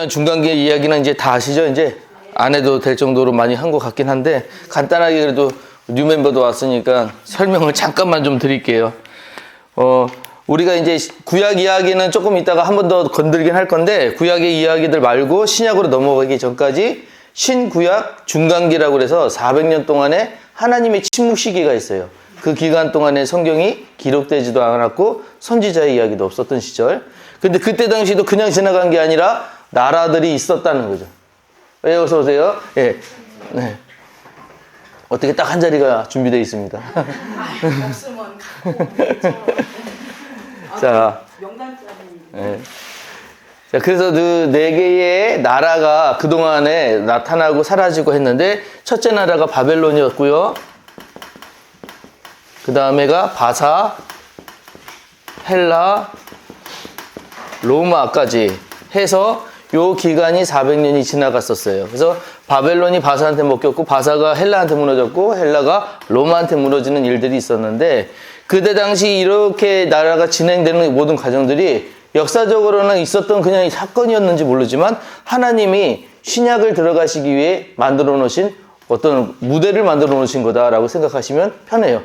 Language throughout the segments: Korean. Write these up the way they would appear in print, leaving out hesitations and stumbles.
중요한 중간계 이야기는 이제 다 아시죠? 이제 안 해도 될 정도로 많이 한 것 같긴 한데 간단하게 그래도 뉴 멤버도 왔으니까 설명을 잠깐만 좀 드릴게요. 우리가 이제 구약 이야기는 조금 이따가 한 번 더 건들긴 할 건데 구약의 이야기들 말고 신약으로 넘어가기 전까지 신구약 중간기라고 그래서 400년 동안에 하나님의 침묵 시기가 있어요. 그 기간 동안에 성경이 기록되지도 않았고 선지자의 이야기도 없었던 시절. 근데 그때 당시도 그냥 지나간 게 아니라 나라들이 있었다는 거죠. 왜 어서 오세요? 예. 네. 어떻게 딱 한 자리가 준비되어 있습니다. 없으면 갖고 자, 예. 자, 그래서 그 네 개의 나라가 그동안에 나타나고 사라지고 했는데 첫째 나라가 바벨론이었고요. 그 다음에가 바사, 헬라, 로마까지 해서 요 기간이 400년이 지나갔었어요. 그래서 바벨론이 바사한테 먹혔고 바사가 헬라한테 무너졌고 헬라가 로마한테 무너지는 일들이 있었는데 그때 당시 이렇게 나라가 진행되는 모든 과정들이 역사적으로는 있었던 그냥 사건이었는지 모르지만 하나님이 신약을 들어가시기 위해 만들어 놓으신 어떤 무대를 만들어 놓으신 거다라고 생각하시면 편해요.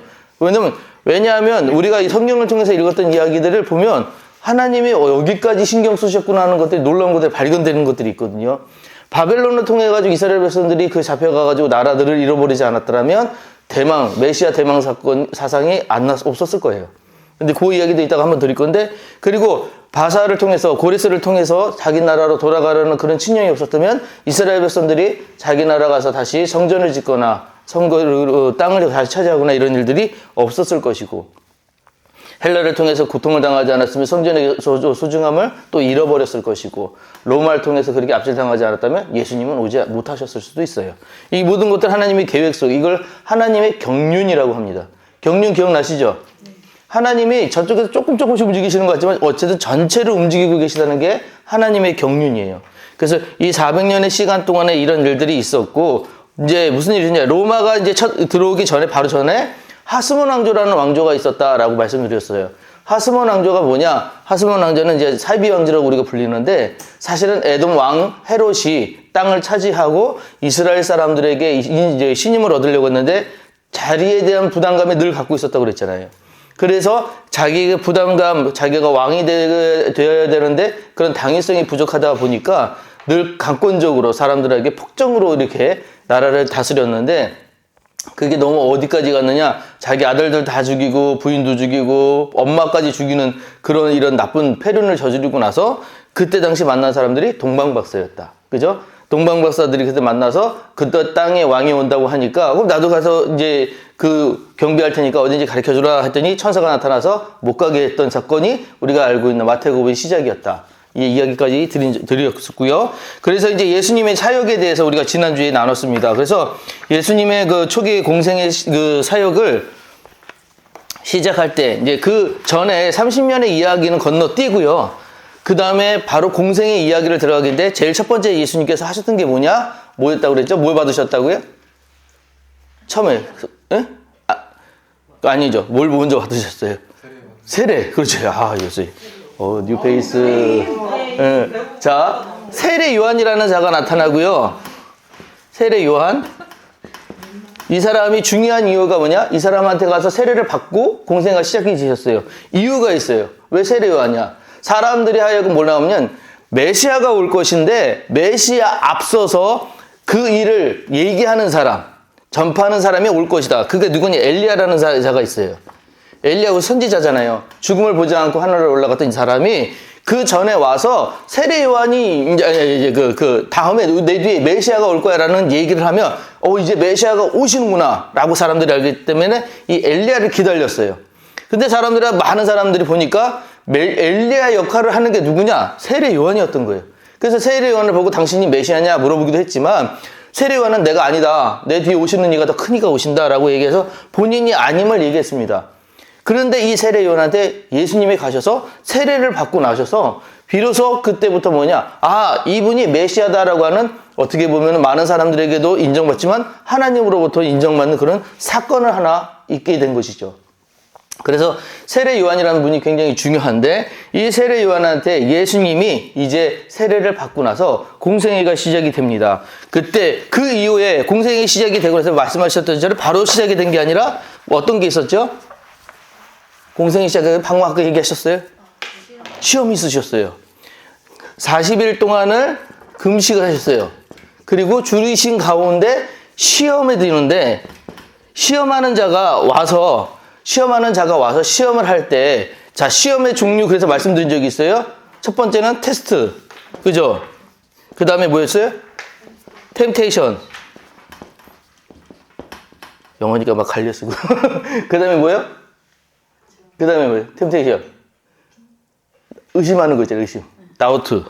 왜냐하면 우리가 이 성경을 통해서 읽었던 이야기들을 보면 하나님이 여기까지 신경 쓰셨구나 하는 것들이 놀라운 것들이 발견되는 것들이 있거든요. 바벨론을 통해 가지고 이스라엘 백성들이 그 잡혀가 가지고 나라들을 잃어버리지 않았더라면 메시아 대망 사상이 없었을 거예요. 근데 그 이야기도 이따가 한번 드릴 건데, 그리고 바사를 통해서, 고레스를 통해서 자기 나라로 돌아가려는 그런 친령이 없었다면 이스라엘 백성들이 자기 나라 가서 다시 성전을 짓거나 땅을 다시 차지하거나 이런 일들이 없었을 것이고, 헬라를 통해서 고통을 당하지 않았으면 성전의 소중함을 또 잃어버렸을 것이고, 로마를 통해서 그렇게 압제당하지 않았다면 예수님은 오지 못하셨을 수도 있어요. 이 모든 것들 하나님의 계획 속, 이걸 하나님의 경륜이라고 합니다. 경륜 기억나시죠? 하나님이 저쪽에서 조금씩 움직이시는 것 같지만 어쨌든 전체를 움직이고 계시다는 게 하나님의 경륜이에요. 그래서 이 400년의 시간 동안에 이런 일들이 있었고, 이제 무슨 일이냐, 로마가 이제 들어오기 전에, 바로 전에 하스몬 왕조라는 왕조가 있었다라고 말씀드렸어요. 하스몬 왕조가 뭐냐? 하스몬 왕조는 이제 사비 왕조라고 우리가 불리는데 사실은 에돔 왕 헤롯이 땅을 차지하고 이스라엘 사람들에게 이제 신임을 얻으려고 했는데 자리에 대한 부담감을 늘 갖고 있었다고 그랬잖아요. 그래서 자기의 부담감, 자기가 왕이 되어야 되는데 그런 당위성이 부족하다 보니까 늘 강권적으로 사람들에게 폭정으로 이렇게 나라를 다스렸는데 그게 너무 어디까지 갔느냐, 자기 아들들 다 죽이고 부인도 죽이고 엄마까지 죽이는 그런 이런 나쁜 패륜을 저지르고 나서 그때 당시 만난 사람들이 동방박사였다. 그죠? 동방박사들이 그때 만나서 그때 땅에 왕이 온다고 하니까 그럼 나도 가서 이제 그 경비할 테니까 어딘지 가르쳐주라 했더니 천사가 나타나서 못 가게 했던 사건이 우리가 알고 있는 마태복음의 시작이었다. 이 이야기까지 드렸었고요. 그래서 이제 예수님의 사역에 대해서 우리가 지난주에 나눴습니다. 그래서 예수님의 그 초기 공생의 그 사역을 시작할 때 이제 그 전에 30년의 이야기는 건너뛰고요. 그 다음에 바로 공생의 이야기를 들어가겠는데 제일 첫 번째 예수님께서 하셨던 게 뭐였다고 그랬죠? 뭘 받으셨다고요? 처음에 아니죠. 뭘 먼저 받으셨어요? 세례. 그렇죠. 요새 뉴페이스. 자, 세례 요한이라는 자가 나타나고요. 세례 요한. 이 사람이 중요한 이유가 뭐냐? 이 사람한테 가서 세례를 받고 공생가 시작이 되셨어요. 이유가 있어요. 왜 세례 요한이야? 사람들이 하여금 뭐냐면 메시아가 올 것인데 메시아 앞서서 그 일을 얘기하는 사람, 전파하는 사람이 올 것이다. 그게 누구냐? 엘리야라는 자가 있어요. 엘리야가 선지자잖아요. 죽음을 보지 않고 하늘에 올라갔던 이 사람이 그 전에 와서 세례 요한이 이제 그 다음에 내 뒤에 메시아가 올 거야라는 얘기를 하면 이제 메시아가 오시는구나 라고 사람들이 알기 때문에 이 엘리야를 기다렸어요. 근데 많은 사람들이 보니까 엘리야 역할을 하는 게 누구냐? 세례 요한이었던 거예요. 그래서 세례 요한을 보고 당신이 메시아냐 물어보기도 했지만 세례 요한은 내가 아니다. 내 뒤에 오시는 이가 더 큰 이가 오신다라고 얘기해서 본인이 아님을 얘기했습니다. 그런데 이 세례 요한한테 예수님이 가셔서 세례를 받고 나셔서 비로소 그때부터 이분이 메시아다라고 하는 어떻게 보면 많은 사람들에게도 인정받지만 하나님으로부터 인정받는 그런 사건을 하나 있게 된 것이죠. 그래서 세례 요한이라는 분이 굉장히 중요한데 이 세례 요한한테 예수님이 이제 세례를 받고 나서 공생애가 시작이 됩니다. 그때 그 이후에 공생애 시작이 되고 나서 말씀하셨던 대로 바로 시작이 된 게 아니라 어떤 게 있었죠? 공생애 시작에 방금 아까 얘기하셨어요? 시험이 있으셨어요. 40일 동안을 금식을 하셨어요. 그리고 줄이신 가운데 시험에 드는데 시험하는 자가 와서 시험을 할 때, 자, 시험의 종류 그래서 말씀드린 적이 있어요. 첫 번째는 테스트. 그죠? 그 다음에 뭐였어요? 템테이션. 영어니까 막 갈려 쓰고. 그 다음에 뭐예요? 그 다음에 뭐예요? 템테이션. 의심하는 거 있잖아요, 의심. 다우트.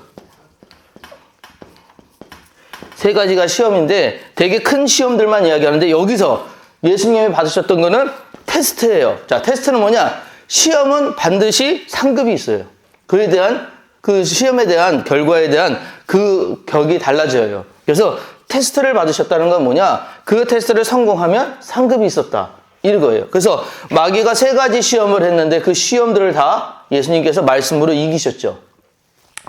세 가지가 시험인데 되게 큰 시험들만 이야기하는데 여기서 예수님이 받으셨던 거는 테스트예요. 자, 테스트는 뭐냐? 시험은 반드시 상급이 있어요. 그에 대한 그 시험에 대한 결과에 대한 그 격이 달라져요. 그래서 테스트를 받으셨다는 건 뭐냐? 그 테스트를 성공하면 상급이 있었다. 이거예요. 그래서 마귀가 세 가지 시험을 했는데 그 시험들을 다 예수님께서 말씀으로 이기셨죠.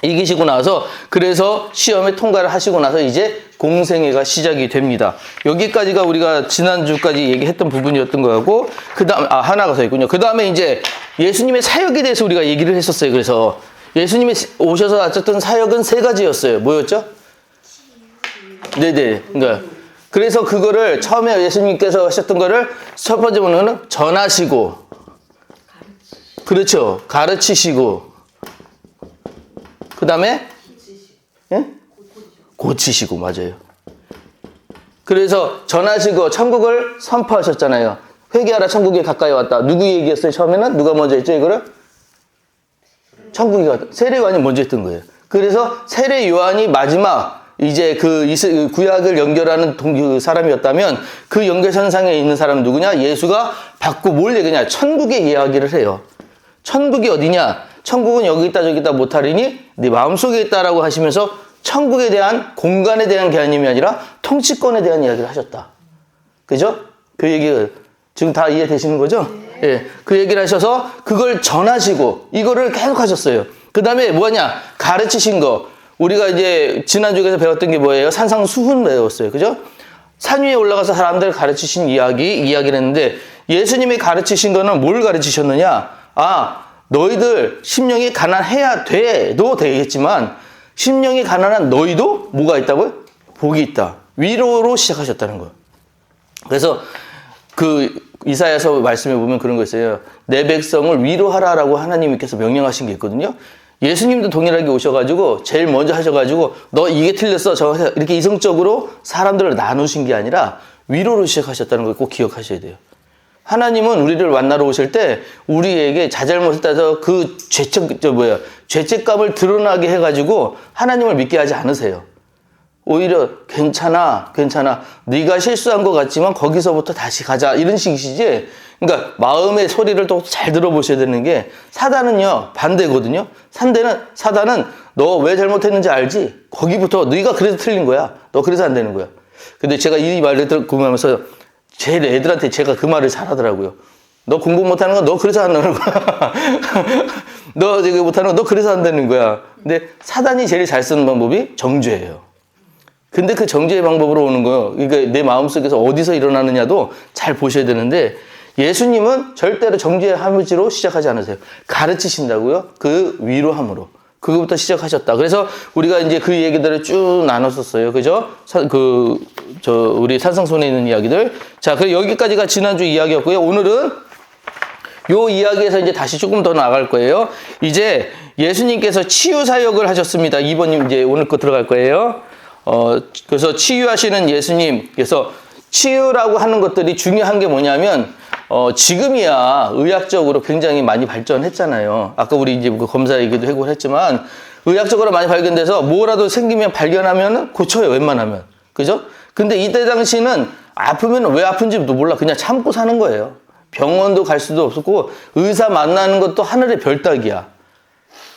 이기시고 나서 그래서 시험에 통과를 하시고 나서 이제 공생애가 시작이 됩니다. 여기까지가 우리가 지난주까지 얘기했던 부분이었던 거고 그 다음 하나가 더 있군요. 그 다음에 이제 예수님의 사역에 대해서 우리가 얘기를 했었어요. 그래서 예수님이 오셔서 하셨던 사역은 세 가지였어요. 뭐였죠? 네네. 그러니까 그래서 그거를 처음에 예수님께서 하셨던 거를 첫 번째 보면은 전하시고 그렇죠. 가르치시고 그 다음에 예? 고치시고 맞아요. 그래서 전하시고 천국을 선포하셨잖아요. 회개하라 천국이 가까이 왔다. 누구 얘기했어요? 처음에는 누가 먼저 했죠 이거를? 천국이 왔다. 세례 요한이 먼저 했던 거예요. 그래서 세례 요한이 마지막 이제 그 구약을 연결하는 그 사람이었다면 그 연결선상에 있는 사람은 누구냐? 예수가 받고 뭘 얘기냐? 천국의 이야기를 해요. 천국이 어디냐? 천국은 여기 있다 저기 있다 못하리니 네 마음속에 있다라고 하시면서 천국에 대한 공간에 대한 개념이 아니라 통치권에 대한 이야기를 하셨다. 그죠? 그 얘기 지금 다 이해되시는 거죠? 네. 예. 그 얘기를 하셔서 그걸 전하시고 이거를 계속 하셨어요. 그 다음에 뭐냐? 가르치신 거. 우리가 이제 지난주에서 배웠던 게 뭐예요? 산상수훈 배웠어요. 그죠? 산 위에 올라가서 사람들 가르치신 이야기를 했는데 예수님이 가르치신 거는 뭘 가르치셨느냐? 너희들 심령이 가난해야 돼도 되겠지만 심령이 가난한 너희도 뭐가 있다고요? 복이 있다. 위로로 시작하셨다는 거예요. 그래서 그 이사야서 말씀에 보면 그런 거 있어요. 내 백성을 위로하라라고 하나님께서 명령하신 게 있거든요. 예수님도 동일하게 오셔가지고 제일 먼저 하셔가지고 너 이게 틀렸어 저 이렇게 이성적으로 사람들을 나누신 게 아니라 위로로 시작하셨다는 걸 꼭 기억하셔야 돼요. 하나님은 우리를 만나러 오실 때 우리에게 자잘못을 따서 그 죄책감을 드러나게 해가지고 하나님을 믿게 하지 않으세요. 오히려 괜찮아 네가 실수한 것 같지만 거기서부터 다시 가자 이런 식이시지. 그러니까 마음의 소리를 또 잘 들어보셔야 되는 게 사단은요 반대거든요. 사단은 너 왜 잘못했는지 알지? 거기부터 네가 그래서 틀린 거야. 너 그래서 안 되는 거야. 근데 제가 이 말을 듣고 하면서 제 애들한테 제가 그 말을 잘하더라고요. 너 공부 못하는 건 너 그래서 안 되는 거야. 너 이거 못하는 건 너 그래서 안 되는 거야. 근데 사단이 제일 잘 쓰는 방법이 정죄예요. 근데 그 정죄의 방법으로 오는 거예요. 그러니까 내 마음속에서 어디서 일어나느냐도 잘 보셔야 되는데 예수님은 절대로 정죄함으로 시작하지 않으세요. 가르치신다고요. 그 위로함으로. 그거부터 시작하셨다. 그래서 우리가 이제 그 얘기들을 쭉 나눴었어요. 그죠? 우리 산상손에 있는 이야기들. 자, 그럼 여기까지가 지난주 이야기였고요. 오늘은 요 이야기에서 이제 다시 조금 더 나아갈 거예요. 이제 예수님께서 치유 사역을 하셨습니다. 2번님 이제 오늘 거 들어갈 거예요. 그래서 치유하시는 예수님께서 치유라고 하는 것들이 중요한 게 뭐냐면, 지금이야 의학적으로 굉장히 많이 발전했잖아요. 아까 우리 이제 그 검사 얘기도 하고 했지만, 의학적으로 많이 발견돼서 뭐라도 생기면 발견하면 고쳐요, 웬만하면. 그죠? 근데 이때 당시는 아프면 왜 아픈지도 몰라. 그냥 참고 사는 거예요. 병원도 갈 수도 없었고, 의사 만나는 것도 하늘의 별따기야.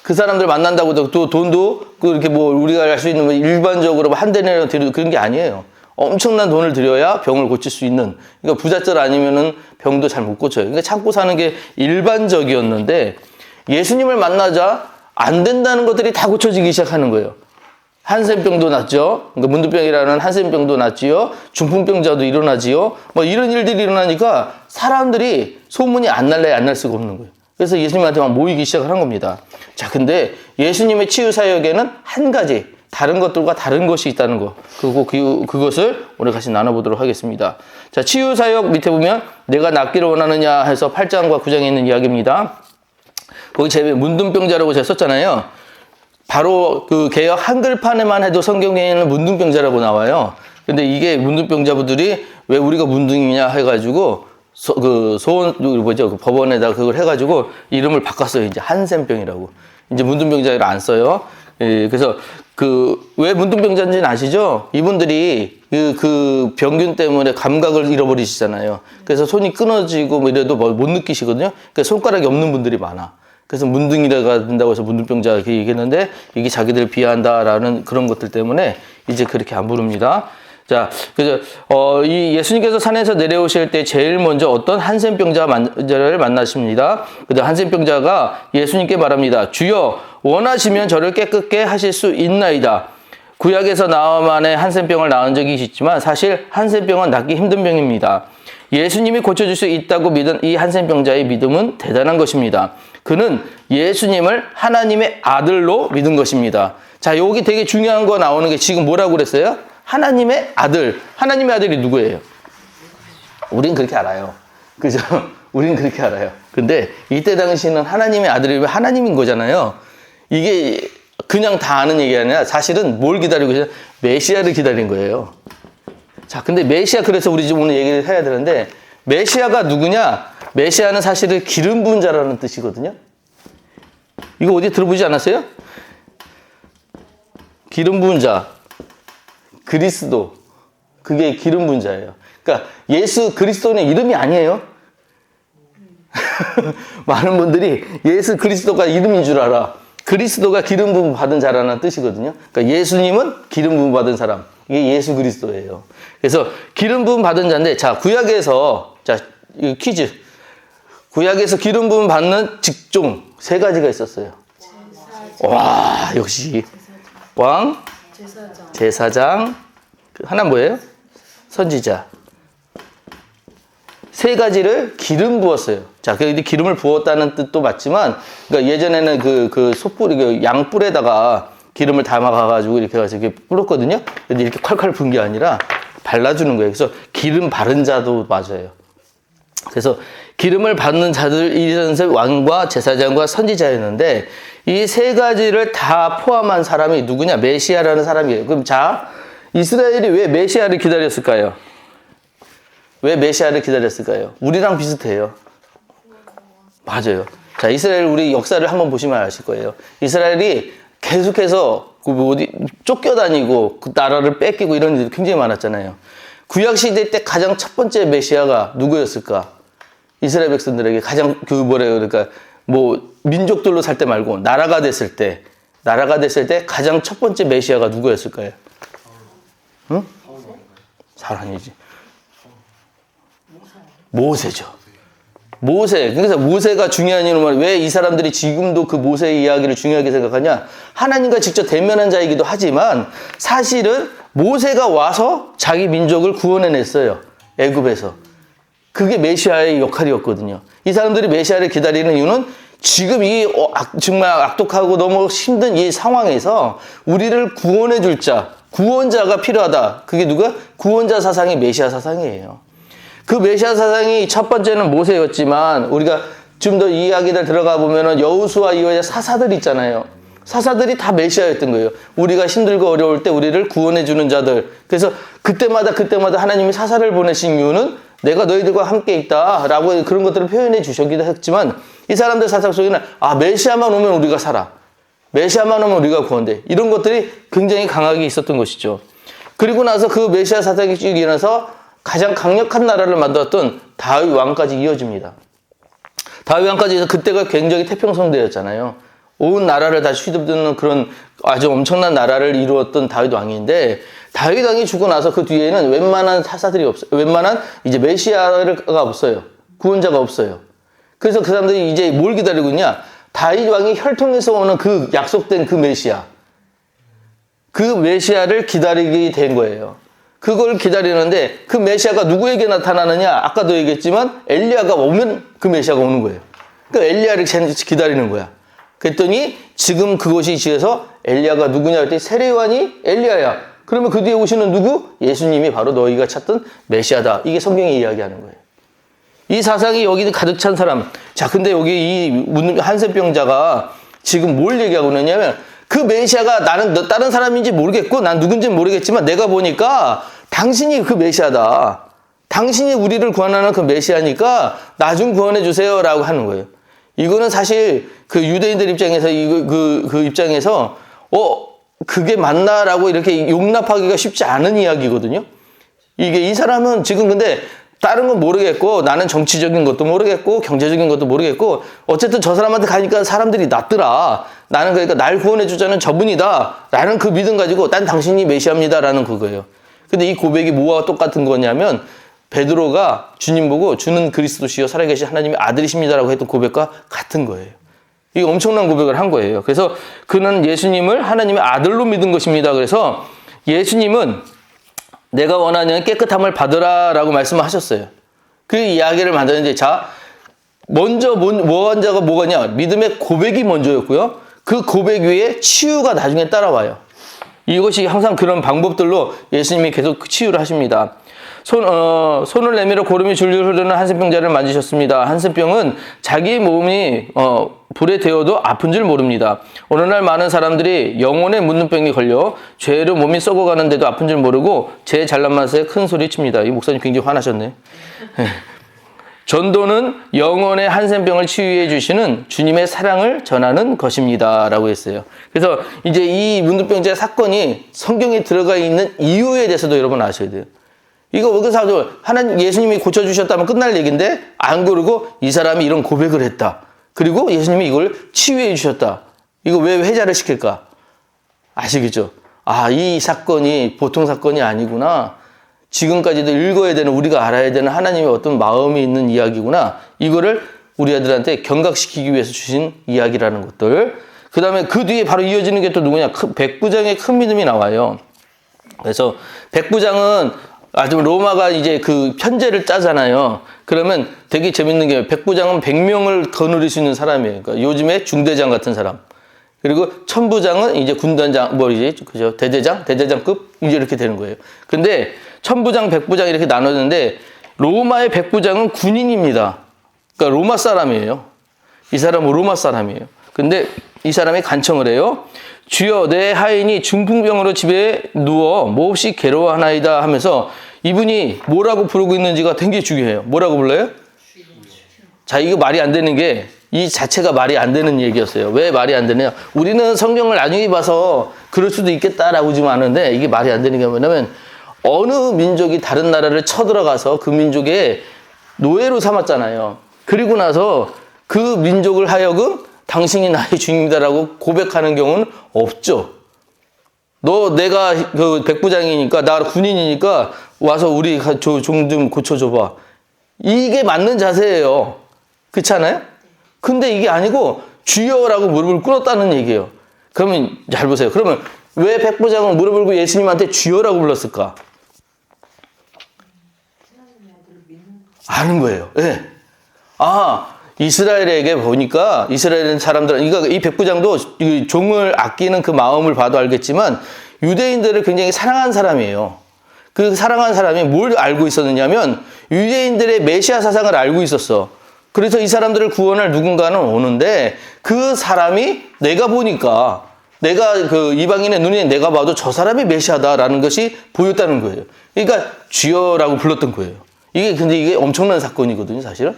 그 사람들 만난다고 또 돈도, 이렇게 뭐 우리가 알 수 있는 뭐 일반적으로 한 대 내려 드리고 그런 게 아니에요. 엄청난 돈을 들여야 병을 고칠 수 있는, 그러니까 부잣집 아니면은 병도 잘 못 고쳐요. 그러니까 참고 사는 게 일반적이었는데 예수님을 만나자 안 된다는 것들이 다 고쳐지기 시작하는 거예요. 한센병도 낫죠. 그러니까 문둥병이라는 한센병도 낫지요. 중풍병자도 일어나지요. 뭐 이런 일들이 일어나니까 사람들이 소문이 안 날래 안 날 수가 없는 거예요. 그래서 예수님한테 막 모이기 시작을 한 겁니다. 자, 근데 예수님의 치유 사역에는 한 가지 다른 것들과 다른 것이 있다는 거. 그리고 그것을 오늘 같이 나눠보도록 하겠습니다. 자, 치유 사역 밑에 보면 내가 낫기를 원하느냐 해서 8장과 9장에 있는 이야기입니다. 거기 제 문둥병자라고 제가 썼잖아요. 바로 그 개역 한글판에만 해도 성경에는 문둥병자라고 나와요. 근데 이게 문둥병자분들이 왜 우리가 문둥이냐 해가지고 그 법원에다 그걸 해가지고 이름을 바꿨어요. 이제 한센병이라고. 이제 문둥병자를 안 써요. 예, 그래서 왜 문둥병자인지는 아시죠? 이분들이 그 병균 때문에 감각을 잃어버리시잖아요. 그래서 손이 끊어지고 뭐 이래도 못 느끼시거든요. 그러니까 손가락이 없는 분들이 많아. 그래서 문둥이라가 된다고 해서 문둥병자 이렇게 얘기했는데 이게 자기들을 비하한다라는 그런 것들 때문에 이제 그렇게 안 부릅니다. 자, 그래서 이 예수님께서 산에서 내려오실 때 제일 먼저 어떤 한센병자를 만나십니다. 그래서 한센병자가 예수님께 말합니다. 주여, 원하시면 저를 깨끗게 하실 수 있나이다. 구약에서 나만의 한센병을 낳은 적이 있지만 사실 한센병은 낫기 힘든 병입니다. 예수님이 고쳐줄 수 있다고 믿은 이 한센병자의 믿음은 대단한 것입니다. 그는 예수님을 하나님의 아들로 믿은 것입니다. 자, 여기 되게 중요한 거 나오는 게 지금 뭐라고 그랬어요? 하나님의 아들. 하나님의 아들이 누구예요? 우린 그렇게 알아요. 그죠? 우린 그렇게 알아요. 근데 이때 당시는 하나님의 아들이 하나님인 거잖아요. 이게 그냥 다 아는 얘기가 아니라 사실은 뭘 기다리고 계세요? 메시아를 기다린 거예요. 자, 근데 메시아, 그래서 우리 지금 오늘 얘기를 해야 되는데 메시아가 누구냐? 메시아는 사실은 기름 부은 자라는 뜻이거든요. 이거 어디 들어보지 않았어요? 기름 부은 자, 그리스도, 그게 기름 부은 자예요. 그러니까 예수 그리스도는 이름이 아니에요. 많은 분들이 예수 그리스도가 이름인 줄 알아. 그리스도가 기름 부음 받은 자라는 뜻이거든요. 그러니까 예수님은 기름 부음 받은 사람. 이게 예수 그리스도예요. 그래서 기름 부음 받은 자인데, 자, 구약에서, 자, 이 퀴즈. 구약에서 기름 부음 받는 직종 3가지가 있었어요. 와, 역시 왕, 제사장, 하나 뭐예요? 선지자. 3가지를 기름 부었어요. 자, 그 기름을 부었다는 뜻도 맞지만, 그러니까 예전에는 그 솥불, 그 양불에다가 기름을 담아가가지고 이렇게 해서 이렇게 뿌렸거든요. 근데 이렇게 콸콸 부은 게 아니라 발라주는 거예요. 그래서 기름 바른 자도 맞아요. 그래서 기름을 받는 자들, 이런 왕과 제사장과 선지자였는데, 이 3가지를 다 포함한 사람이 누구냐? 메시아라는 사람이에요. 그럼 자, 이스라엘이 왜 메시아를 기다렸을까요? 왜 메시아를 기다렸을까요? 우리랑 비슷해요. 맞아요. 자, 이스라엘 우리 역사를 한번 보시면 아실 거예요. 이스라엘이 계속해서 쫓겨다니고 그 나라를 뺏기고 이런 일이 굉장히 많았잖아요. 구약 시대 때 가장 첫 번째 메시아가 누구였을까? 이스라엘 백성들에게 가장 그러니까 뭐 민족들로 살 때 말고 나라가 됐을 때 가장 첫 번째 메시아가 누구였을까요? 응? 잘 아니지. 모세죠. 모세. 그래서 모세가 중요한 이유는 왜 이 사람들이 지금도 그 모세의 이야기를 중요하게 생각하냐? 하나님과 직접 대면한 자이기도 하지만 사실은 모세가 와서 자기 민족을 구원해냈어요. 애굽에서. 그게 메시아의 역할이었거든요. 이 사람들이 메시아를 기다리는 이유는 지금 이 정말 악독하고 너무 힘든 이 상황에서 우리를 구원해 줄 자, 구원자가 필요하다. 그게 누가? 구원자 사상이 메시아 사상이에요. 그 메시아 사상이 첫 번째는 모세였지만 우리가 좀 더 이야기를 들어가 보면은 여호수아 이후에 사사들 있잖아요. 사사들이 다 메시아였던 거예요. 우리가 힘들고 어려울 때 우리를 구원해 주는 자들. 그래서 그때마다 하나님이 사사를 보내신 이유는 내가 너희들과 함께 있다라고 그런 것들을 표현해 주셨기도 했지만 이 사람들 사상 속에는 메시아만 오면 우리가 살아. 메시아만 오면 우리가 구원돼. 이런 것들이 굉장히 강하게 있었던 것이죠. 그리고 나서 그 메시아 사상이 쭉 일어나서 가장 강력한 나라를 만들었던 다윗 왕까지 이어집니다. 다윗 왕까지 해서 그때가 굉장히 태평성대였잖아요. 온 나라를 다시 휘두르는 그런 아주 엄청난 나라를 이루었던 다윗 왕인데 다윗 왕이 죽고 나서 그 뒤에는 웬만한 사사들이 없어요. 웬만한 이제 메시아가 없어요. 구원자가 없어요. 그래서 그 사람들이 이제 뭘 기다리고 있냐? 다윗 왕이 혈통에서 오는 그 약속된 그 메시아. 그 메시아를 기다리게 된 거예요. 그걸 기다리는데 그 메시아가 누구에게 나타나느냐? 아까도 얘기했지만 엘리야가 오면 그 메시아가 오는 거예요. 그러니까 엘리야를 기다리는 거야. 그랬더니 지금 그것이 지어서 엘리야가 누구냐 했더니 세례요한이 엘리야야. 그러면 그 뒤에 오시는 누구? 예수님이 바로 너희가 찾던 메시아다. 이게 성경이 이야기하는 거예요. 이 사상이 여기 가득 찬 사람. 자, 근데 여기 이 한센병자가 지금 뭘 얘기하고 있느냐면 그 메시아가 나는 다른 사람인지 모르겠고 난 누군지는 모르겠지만 내가 보니까 당신이 그 메시아다. 당신이 우리를 구원하는 그 메시아니까 나 좀 구원해 주세요라고 하는 거예요. 이거는 사실 그 유대인들 입장에서 그 입장에서 그게 맞나라고 이렇게 용납하기가 쉽지 않은 이야기거든요. 이게 이 사람은 지금 근데 다른 건 모르겠고 나는 정치적인 것도 모르겠고 경제적인 것도 모르겠고 어쨌든 저 사람한테 가니까 사람들이 낫더라. 나는 그러니까 날 구원해 주자는 저분이다. 라는 그 믿음 가지고 난 당신이 메시아입니다라는 그거예요. 근데 이 고백이 뭐와 똑같은 거냐면 베드로가 주님 보고 주는 그리스도시요 살아계신 하나님의 아들이십니다라고 했던 고백과 같은 거예요. 이게 엄청난 고백을 한 거예요. 그래서 그는 예수님을 하나님의 아들로 믿은 것입니다. 그래서 예수님은 내가 원하는 깨끗함을 받으라라고 말씀을 하셨어요. 그 이야기를 만드는데 자 먼저 먼저가 뭐가냐? 믿음의 고백이 먼저였고요. 그 고백 위에 치유가 나중에 따라와요. 이것이 항상 그런 방법들로 예수님이 계속 치유를 하십니다. 손을 내밀어 고름이 줄줄 흐르는 한센병자를 만지셨습니다. 한센병은 자기 몸이 불에 데워도 아픈 줄 모릅니다. 어느 날 많은 사람들이 영혼의 묻는 병이 걸려 죄로 몸이 썩어가는데도 아픈 줄 모르고 제 잘난 맛에 큰 소리 칩니다. 이 목사님 굉장히 화나셨네. 전도는 영혼의 한센병을 치유해 주시는 주님의 사랑을 전하는 것입니다. 라고 했어요. 그래서 이제 이 문둥병자 사건이 성경에 들어가 있는 이유에 대해서도 여러분 아셔야 돼요. 이거 여기서 하나님 예수님이 고쳐주셨다면 끝날 얘기인데 안 그러고 이 사람이 이런 고백을 했다. 그리고 예수님이 이걸 치유해 주셨다. 이거 왜 회자를 시킬까? 아시겠죠? 아, 이 사건이 보통 사건이 아니구나. 지금까지도 읽어야 되는 우리가 알아야 되는 하나님의 어떤 마음이 있는 이야기구나. 이거를 우리 아들한테 경각시키기 위해서 주신 이야기라는 것들. 그 다음에 그 뒤에 바로 이어지는 게 또 누구냐? 백부장의 큰 믿음이 나와요. 그래서 백부장은 아주 로마가 이제 그 편제를 짜잖아요. 그러면 되게 재밌는 게 백부장은 100명을 거느릴 수 있는 사람이에요. 그러니까 요즘에 중대장 같은 사람. 그리고 천부장은 이제 군단장, 그죠? 대대장급? 이제 이렇게 되는 거예요. 근데 천부장, 백부장 이렇게 나눠졌는데 로마의 백부장은 군인입니다. 그러니까 로마 사람이에요. 이 사람은 로마 사람이에요. 근데 이 사람이 간청을 해요. 주여 내 하인이 중풍병으로 집에 누워 몹시 괴로워하나이다 하면서 이분이 뭐라고 부르고 있는지가 굉장히 중요해요. 뭐라고 불러요? 자, 이거 말이 안 되는 게 이 자체가 말이 안 되는 얘기였어요. 왜 말이 안 되냐? 우리는 성경을 나중에 봐서 그럴 수도 있겠다라고 지금 아는데 이게 말이 안 되는 게 뭐냐면 어느 민족이 다른 나라를 쳐들어가서 그 민족의 노예로 삼았잖아요. 그리고 나서 그 민족을 하여금 당신이 나의 주님이다라고 고백하는 경우는 없죠. 내가 그 백부장이니까, 나 군인이니까 와서 우리 종 좀 고쳐줘봐. 이게 맞는 자세예요. 그렇지 않아요? 근데 이게 아니고 주여라고 무릎을 꿇었다는 얘기예요. 그러면 잘 보세요. 그러면 왜 백부장은 무릎을 꿇고 예수님한테 주여라고 불렀을까? 아는 거예요. 예. 네. 이스라엘에게 보니까 이스라엘 사람들은 이 백부장도 종을 아끼는 그 마음을 봐도 알겠지만 유대인들을 굉장히 사랑한 사람이에요. 그 사랑한 사람이 뭘 알고 있었느냐면 유대인들의 메시아 사상을 알고 있었어. 그래서 이 사람들을 구원할 누군가는 오는데 그 사람이 내가 보니까 내가 그 이방인의 눈에 내가 봐도 저 사람이 메시아다라는 것이 보였다는 거예요. 그러니까 주여라고 불렀던 거예요. 근데 이게 엄청난 사건이거든요, 사실은.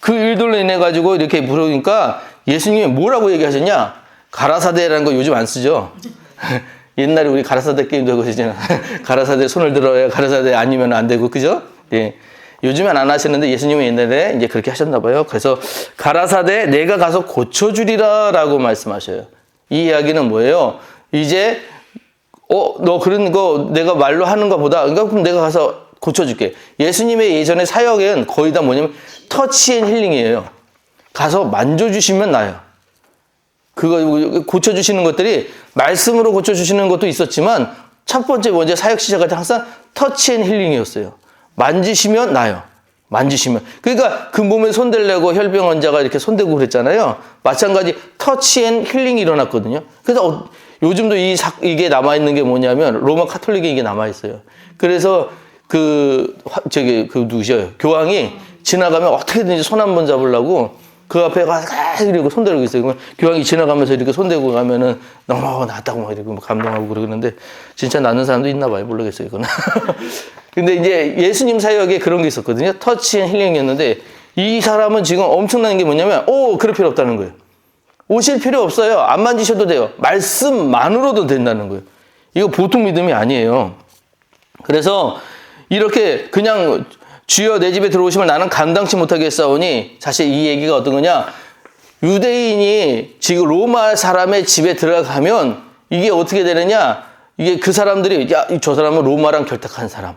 그 일들로 인해 가지고 이렇게 부르니까 예수님이 뭐라고 얘기하셨냐? 가라사대라는 거 요즘 안 쓰죠. 옛날에 우리 가라사대 게임도 하고 있잖아. 가라사대 손을 들어야 가라사대 아니면 안 되고, 그죠? 예. 요즘엔 안 하시는데 예수님은 옛날에 이제 그렇게 하셨나 봐요. 그래서 가라사대 내가 가서 고쳐주리라 라고 말씀하셔요. 이 이야기는 뭐예요? 이제 너 그런 거 내가 말로 하는 거보다, 그러니까 그럼 내가 가서 고쳐줄게. 예수님의 예전의 사역은 거의 다 뭐냐면 터치 앤 힐링이에요. 가서 만져주시면 나요. 그거 고쳐주시는 것들이 말씀으로 고쳐주시는 것도 있었지만 첫 번째 먼저 사역 시작할 때 항상 터치 앤 힐링이었어요. 만지시면 나요. 만지시면. 그러니까 그 몸에 손대려고 혈병 환자가 이렇게 손대고 그랬잖아요. 마찬가지 터치 앤 힐링이 일어났거든요. 그래서 요즘도 이게 남아있는 게 뭐냐면 로마 카톨릭에 이게 남아있어요. 그래서 누구셔요? 교황이 지나가면 어떻게든지 손 한 번 잡으려고 그 앞에 가서 이러고 손대고 있어요. 그러면 교황이 지나가면서 이렇게 손대고 가면은 너무 낫다고 막 이러고 감동하고 그러는데 진짜 낫는 사람도 있나 봐요. 모르겠어요, 이거는. 근데 이제 예수님 사역에 그런 게 있었거든요. 터치 앤 힐링이었는데 이 사람은 지금 엄청난 게 뭐냐면 그럴 필요 없다는 거예요. 오실 필요 없어요. 안 만지셔도 돼요. 말씀만으로도 된다는 거예요. 이거 보통 믿음이 아니에요. 그래서 이렇게 그냥 주여 내 집에 들어오시면 나는 감당치 못하겠사오니, 사실 이 얘기가 어떤 거냐, 유대인이 지금 로마 사람의 집에 들어가면 이게 어떻게 되느냐, 이게 그 사람들이 저 사람은 로마랑 결탁한 사람,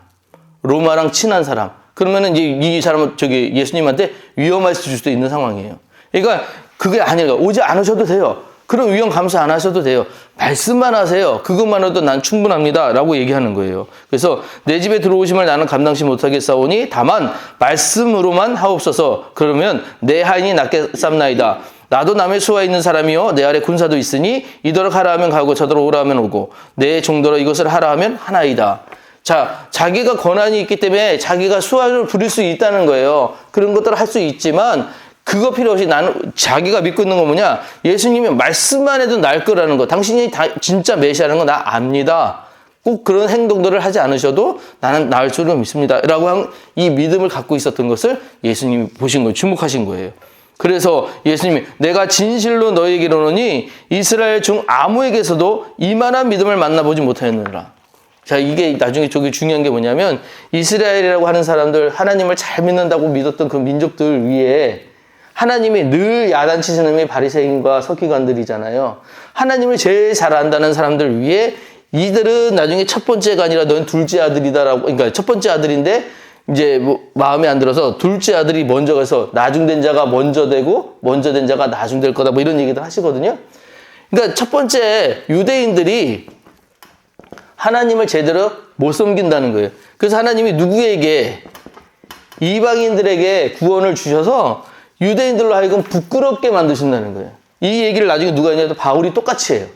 로마랑 친한 사람, 그러면은 이제 이 사람은 예수님한테 위험할 수도 있는 상황이에요. 그러니까 그게 아니라 오지 않으셔도 돼요. 그런 위험 감수 안 하셔도 돼요. 말씀만 하세요. 그것만으로도 난 충분합니다. 라고 얘기하는 거예요. 그래서 내 집에 들어오심을 나는 감당치 못하겠사오니 다만 말씀으로만 하옵소서. 그러면 내 하인이 낫게 쌈나이다. 나도 남의 수하 있는 사람이요 내 아래 군사도 있으니 이더러 하라 하면 가고 저더러 오라 하면 오고 내 종더러 이것을 하라 하면 하나이다. 자, 자기가 권한이 있기 때문에 자기가 수하를 부릴 수 있다는 거예요. 그런 것들을 할 수 있지만 그거 필요 없이 나는 자기가 믿고 있는 건 뭐냐? 예수님이 말씀만 해도 날 거라는 거. 당신이 진짜 메시아라는 거 나 압니다. 꼭 그런 행동들을 하지 않으셔도 나는 나을 줄을 믿습니다. 라고 한 이 믿음을 갖고 있었던 것을 예수님이 보신 거예요. 주목하신 거예요. 그래서 예수님이 내가 진실로 너희에게 이르노니 이스라엘 중 아무에게서도 이만한 믿음을 만나보지 못하였느니라. 자, 이게 나중에 저기 중요한 게 뭐냐면 이스라엘이라고 하는 사람들, 하나님을 잘 믿는다고 믿었던 그 민족들 위에 하나님이 늘 야단치시는 놈이 바리새인과 서기관들이잖아요. 하나님을 제일 잘 안다는 사람들 위에 이들은 나중에 첫 번째가 아니라 넌 둘째 아들이다라고, 그러니까 첫 번째 아들인데 이제 뭐 마음에 안 들어서 둘째 아들이 먼저 가서 나중된 자가 먼저 되고 먼저 된 자가 나중될 거다 뭐 이런 얘기들 하시거든요. 그러니까 첫 번째 유대인들이 하나님을 제대로 못 섬긴다는 거예요. 그래서 하나님이 누구에게 이방인들에게 구원을 주셔서 유대인들로 하여금 부끄럽게 만드신다는 거예요. 이 얘기를 나중에 누가 했냐면 바울이 똑같이 해요.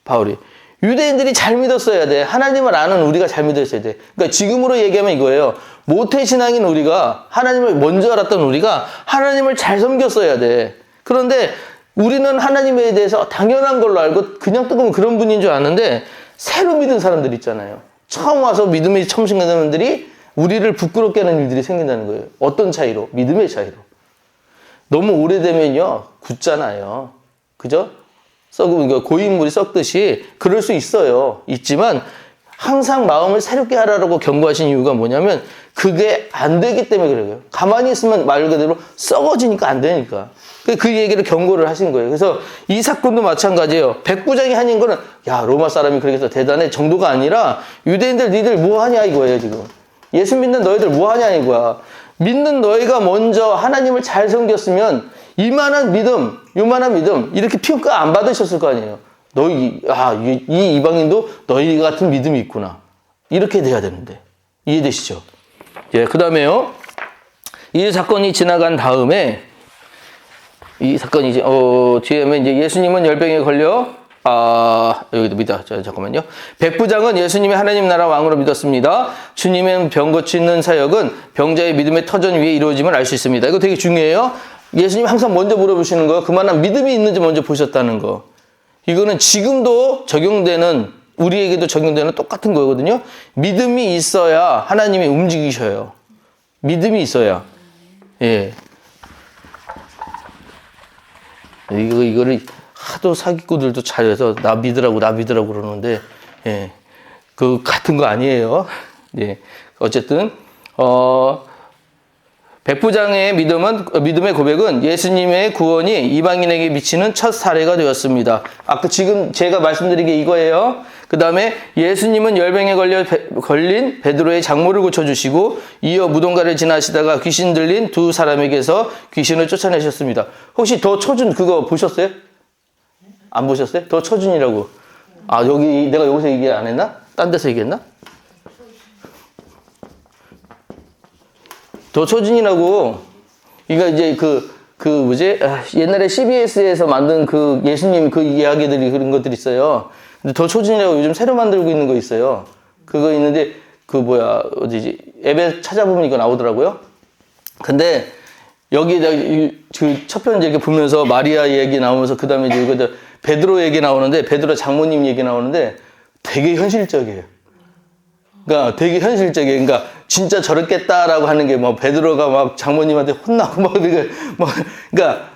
바울이. 유대인들이 잘 믿었어야 돼. 하나님을 아는 우리가 잘 믿었어야 돼. 그러니까 지금으로 얘기하면 이거예요. 모태신앙인 우리가, 하나님을 먼저 알았던 우리가 하나님을 잘 섬겼어야 돼. 그런데 우리는 하나님에 대해서 당연한 걸로 알고 그냥 뜨거운 그런 분인 줄 아는데 새로 믿은 사람들 있잖아요. 처음 와서 믿음이 처음 생긴 사람들이 우리를 부끄럽게 하는 일들이 생긴다는 거예요. 어떤 차이로? 믿음의 차이로. 너무 오래되면요, 굳잖아요. 그죠? 고인물이 썩듯이 그럴 수 있어요. 있지만 항상 마음을 새롭게 하라고 경고하신 이유가 뭐냐면 그게 안 되기 때문에 그래요. 가만히 있으면 말 그대로 썩어지니까 안 되니까. 그 얘기를 경고를 하신 거예요. 그래서 이 사건도 마찬가지예요. 백부장이 하는 거는 야, 로마 사람이 그렇게 해서 대단해 정도가 아니라 유대인들 니들 뭐 하냐 이거예요, 지금. 예수 믿는 너희들 뭐 하냐 이거야. 믿는 너희가 먼저 하나님을 잘 섬겼으면 이만한 믿음, 요만한 믿음 이렇게 평가 안 받으셨을 거 아니에요. 이 이방인도 너희 같은 믿음이 있구나. 이렇게 돼야 되는데. 이해되시죠? 예, 그 다음에요. 이 사건이 지나간 다음에 이 사건이 이제 뒤에 이제 예수님은 열병에 걸려 여기도 믿어. 잠깐만요. 백부장은 예수님의 하나님 나라 왕으로 믿었습니다. 주님의 병 고치는 사역은 병자의 믿음의 터전 위에 이루어짐을 알 수 있습니다. 이거 되게 중요해요. 예수님 항상 먼저 물어보시는 거예요. 그만한 믿음이 있는지 먼저 보셨다는 거. 이거는 지금도 적용되는, 우리에게도 적용되는 똑같은 거거든요. 믿음이 있어야 하나님이 움직이셔요. 믿음이 있어야. 예. 이거를 하도 사기꾼들도 잘해서 나 믿으라고 그러는데, 예. 그 같은 거 아니에요. 예. 어쨌든, 백부장의 믿음의 고백은 예수님의 구원이 이방인에게 미치는 첫 사례가 되었습니다. 아까 지금 제가 말씀드린 게 이거예요. 그 다음에 예수님은 열병에 걸린 베드로의 장모를 고쳐주시고 이어 무덤가를 지나시다가 귀신 들린 두 사람에게서 귀신을 쫓아내셨습니다. 혹시 더 초준 그거 보셨어요? 안 보셨어요? 더 초준이라고. 아, 여기 내가 여기서 얘기 안 했나? 딴 데서 얘기했나? 더 초준이라고. 이거 이제 옛날에 CBS에서 만든 그 예수님 그 이야기들이 그런 것들이 있어요. 근데 더 초진이라고 요즘 새로 만들고 있는 거 있어요. 그거 있는데, 어디지? 앱에 찾아보면 이거 나오더라고요. 근데, 여기에다 그 첫 편 이렇게 보면서 마리아 얘기 나오면서, 그 다음에 이제 이거 베드로 얘기 나오는데, 베드로 장모님 얘기 나오는데 되게 현실적이에요. 그러니까 되게 현실적이에요. 그러니까 진짜 저렇겠다라고 하는 게 뭐 베드로가 막 장모님한테 혼나고 막 그러니까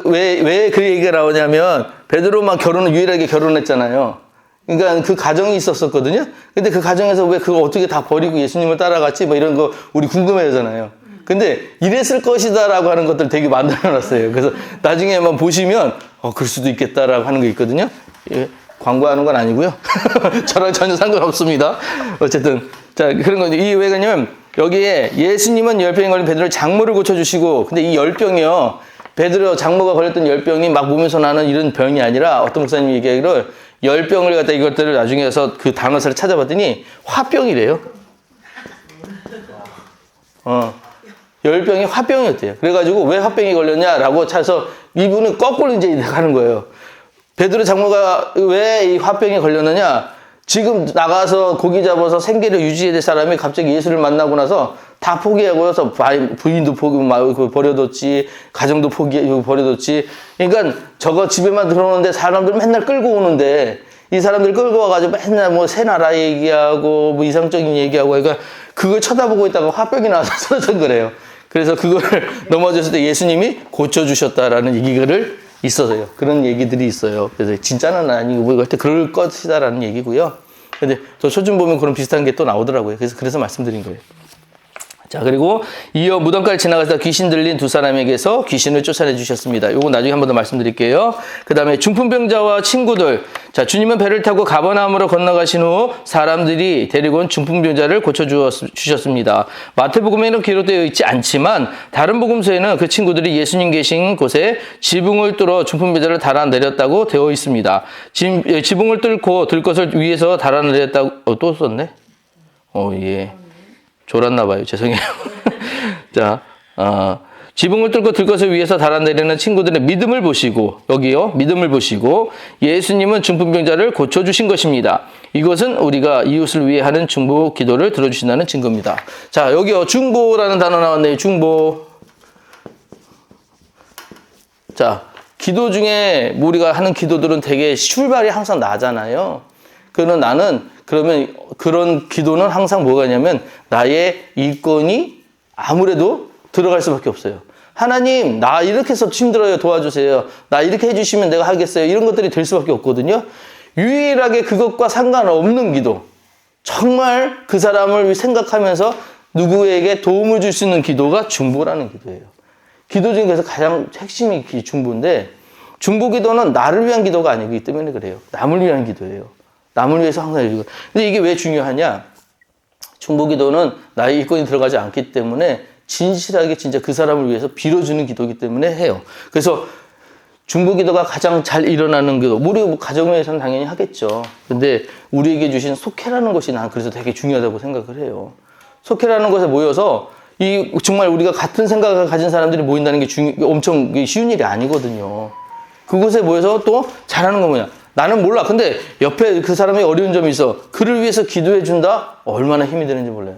왜 그 얘기가 나오냐면 베드로만 유일하게 결혼했잖아요. 그러니까 그 가정이 있었거든요. 근데 그 가정에서 왜 그걸 어떻게 다 버리고 예수님을 따라갔지? 뭐 이런 거 우리 궁금해하잖아요. 근데 이랬을 것이다라고 하는 것들 되게 만들어놨어요. 그래서 나중에만 보시면 그럴 수도 있겠다라고 하는 거 있거든요. 예. 광고하는 건 아니고요. 저랑 전혀 상관없습니다. 어쨌든 자 그런 건 이게 왜 그러냐면 여기에 예수님은 열병에 걸린 베드로의 장모를 고쳐주시고 근데 이 열병이요 베드로 장모가 걸렸던 열병이 막 몸에서 나는 이런 병이 아니라 어떤 목사님이 얘기하기를 열병을 갖다 이것들을 나중에 해서 그 단어를 찾아봤더니 화병이래요. 열병이 화병이었대요. 그래가지고 왜 화병이 걸렸냐라고 찾아서 이분은 거꾸로 이제 가는 거예요. 베드로 장모가 왜 이 화병에 걸렸느냐? 지금 나가서 고기 잡아서 생계를 유지해야 될 사람이 갑자기 예수를 만나고 나서 다 포기하고서 부인도 버려뒀지, 가정도 버려뒀지. 그러니까 저거 집에만 들어오는데 사람들 맨날 끌고 오는데 이 사람들 끌고 와가지고 맨날 뭐 새 나라 얘기하고 뭐 이상적인 얘기하고 그러니까 그걸 쳐다보고 있다가 화병이 나와서 쓰러진 거래요. 그래서 그거를 넘어졌을 때 예수님이 고쳐주셨다라는 얘기를 있어서요. 그런 얘기들이 있어요. 그래서 진짜는 아니고 뭐 하여튼 그럴 것이다라는 얘기고요. 근데 저 초준 보면 그런 비슷한 게 또 나오더라고요. 그래서 말씀드린 거예요. 자, 그리고 이어 무덤가를 지나가다 귀신 들린 두 사람에게서 귀신을 쫓아내 주셨습니다. 요거 나중에 한 번 더 말씀드릴게요. 그 다음에 중풍병자와 친구들. 자, 주님은 배를 타고 가버나움으로 건너가신 후 사람들이 데리고 온 중풍병자를 고쳐주셨습니다. 마태복음에는 기록되어 있지 않지만 다른 복음서에는 그 친구들이 예수님 계신 곳에 지붕을 뚫어 중풍병자를 달아내렸다고 되어 있습니다. 지붕을 뚫고 들 것을 위에서 달아내렸다고 또 썼네? 예. 졸았나봐요. 죄송해요. 자, 지붕을 뚫고 들 것을 위해서 달아내리는 친구들의 믿음을 보시고, 여기요, 믿음을 보시고, 예수님은 중풍병자를 고쳐주신 것입니다. 이것은 우리가 이웃을 위해 하는 중보 기도를 들어주신다는 증거입니다. 자, 여기요, 중보라는 단어 나왔네요. 중보. 자, 기도 중에 우리가 하는 기도들은 되게 출발이 항상 나잖아요. 그러면 그런 기도는 항상 뭐가 있냐면 나의 일꾼이 아무래도 들어갈 수밖에 없어요. 하나님, 나 이렇게 해서 힘들어요. 도와주세요. 나 이렇게 해주시면 내가 하겠어요. 이런 것들이 될 수밖에 없거든요. 유일하게 그것과 상관없는 기도. 정말 그 사람을 생각하면서 누구에게 도움을 줄 수 있는 기도가 중보라는 기도예요. 기도 중에서 가장 핵심이 중보인데 중보 기도는 나를 위한 기도가 아니기 때문에 그래요. 남을 위한 기도예요. 남을 위해서 항상 해주고. 근데 이게 왜 중요하냐? 중보기도는 나의 일꾼이 들어가지 않기 때문에 진실하게 진짜 그 사람을 위해서 빌어주는 기도이기 때문에 해요. 그래서 중보기도가 가장 잘 일어나는 기도. 우리 가정에서는 당연히 하겠죠. 근데 우리에게 주신 속회라는 것이 난 그래서 되게 중요하다고 생각을 해요. 속회라는 것에 모여서 정말 우리가 같은 생각을 가진 사람들이 모인다는 게 엄청 쉬운 일이 아니거든요. 그곳에 모여서 또 잘하는 건 뭐냐? 나는 몰라. 근데 옆에 그 사람이 어려운 점이 있어. 그를 위해서 기도해 준다? 얼마나 힘이 되는지 몰라요.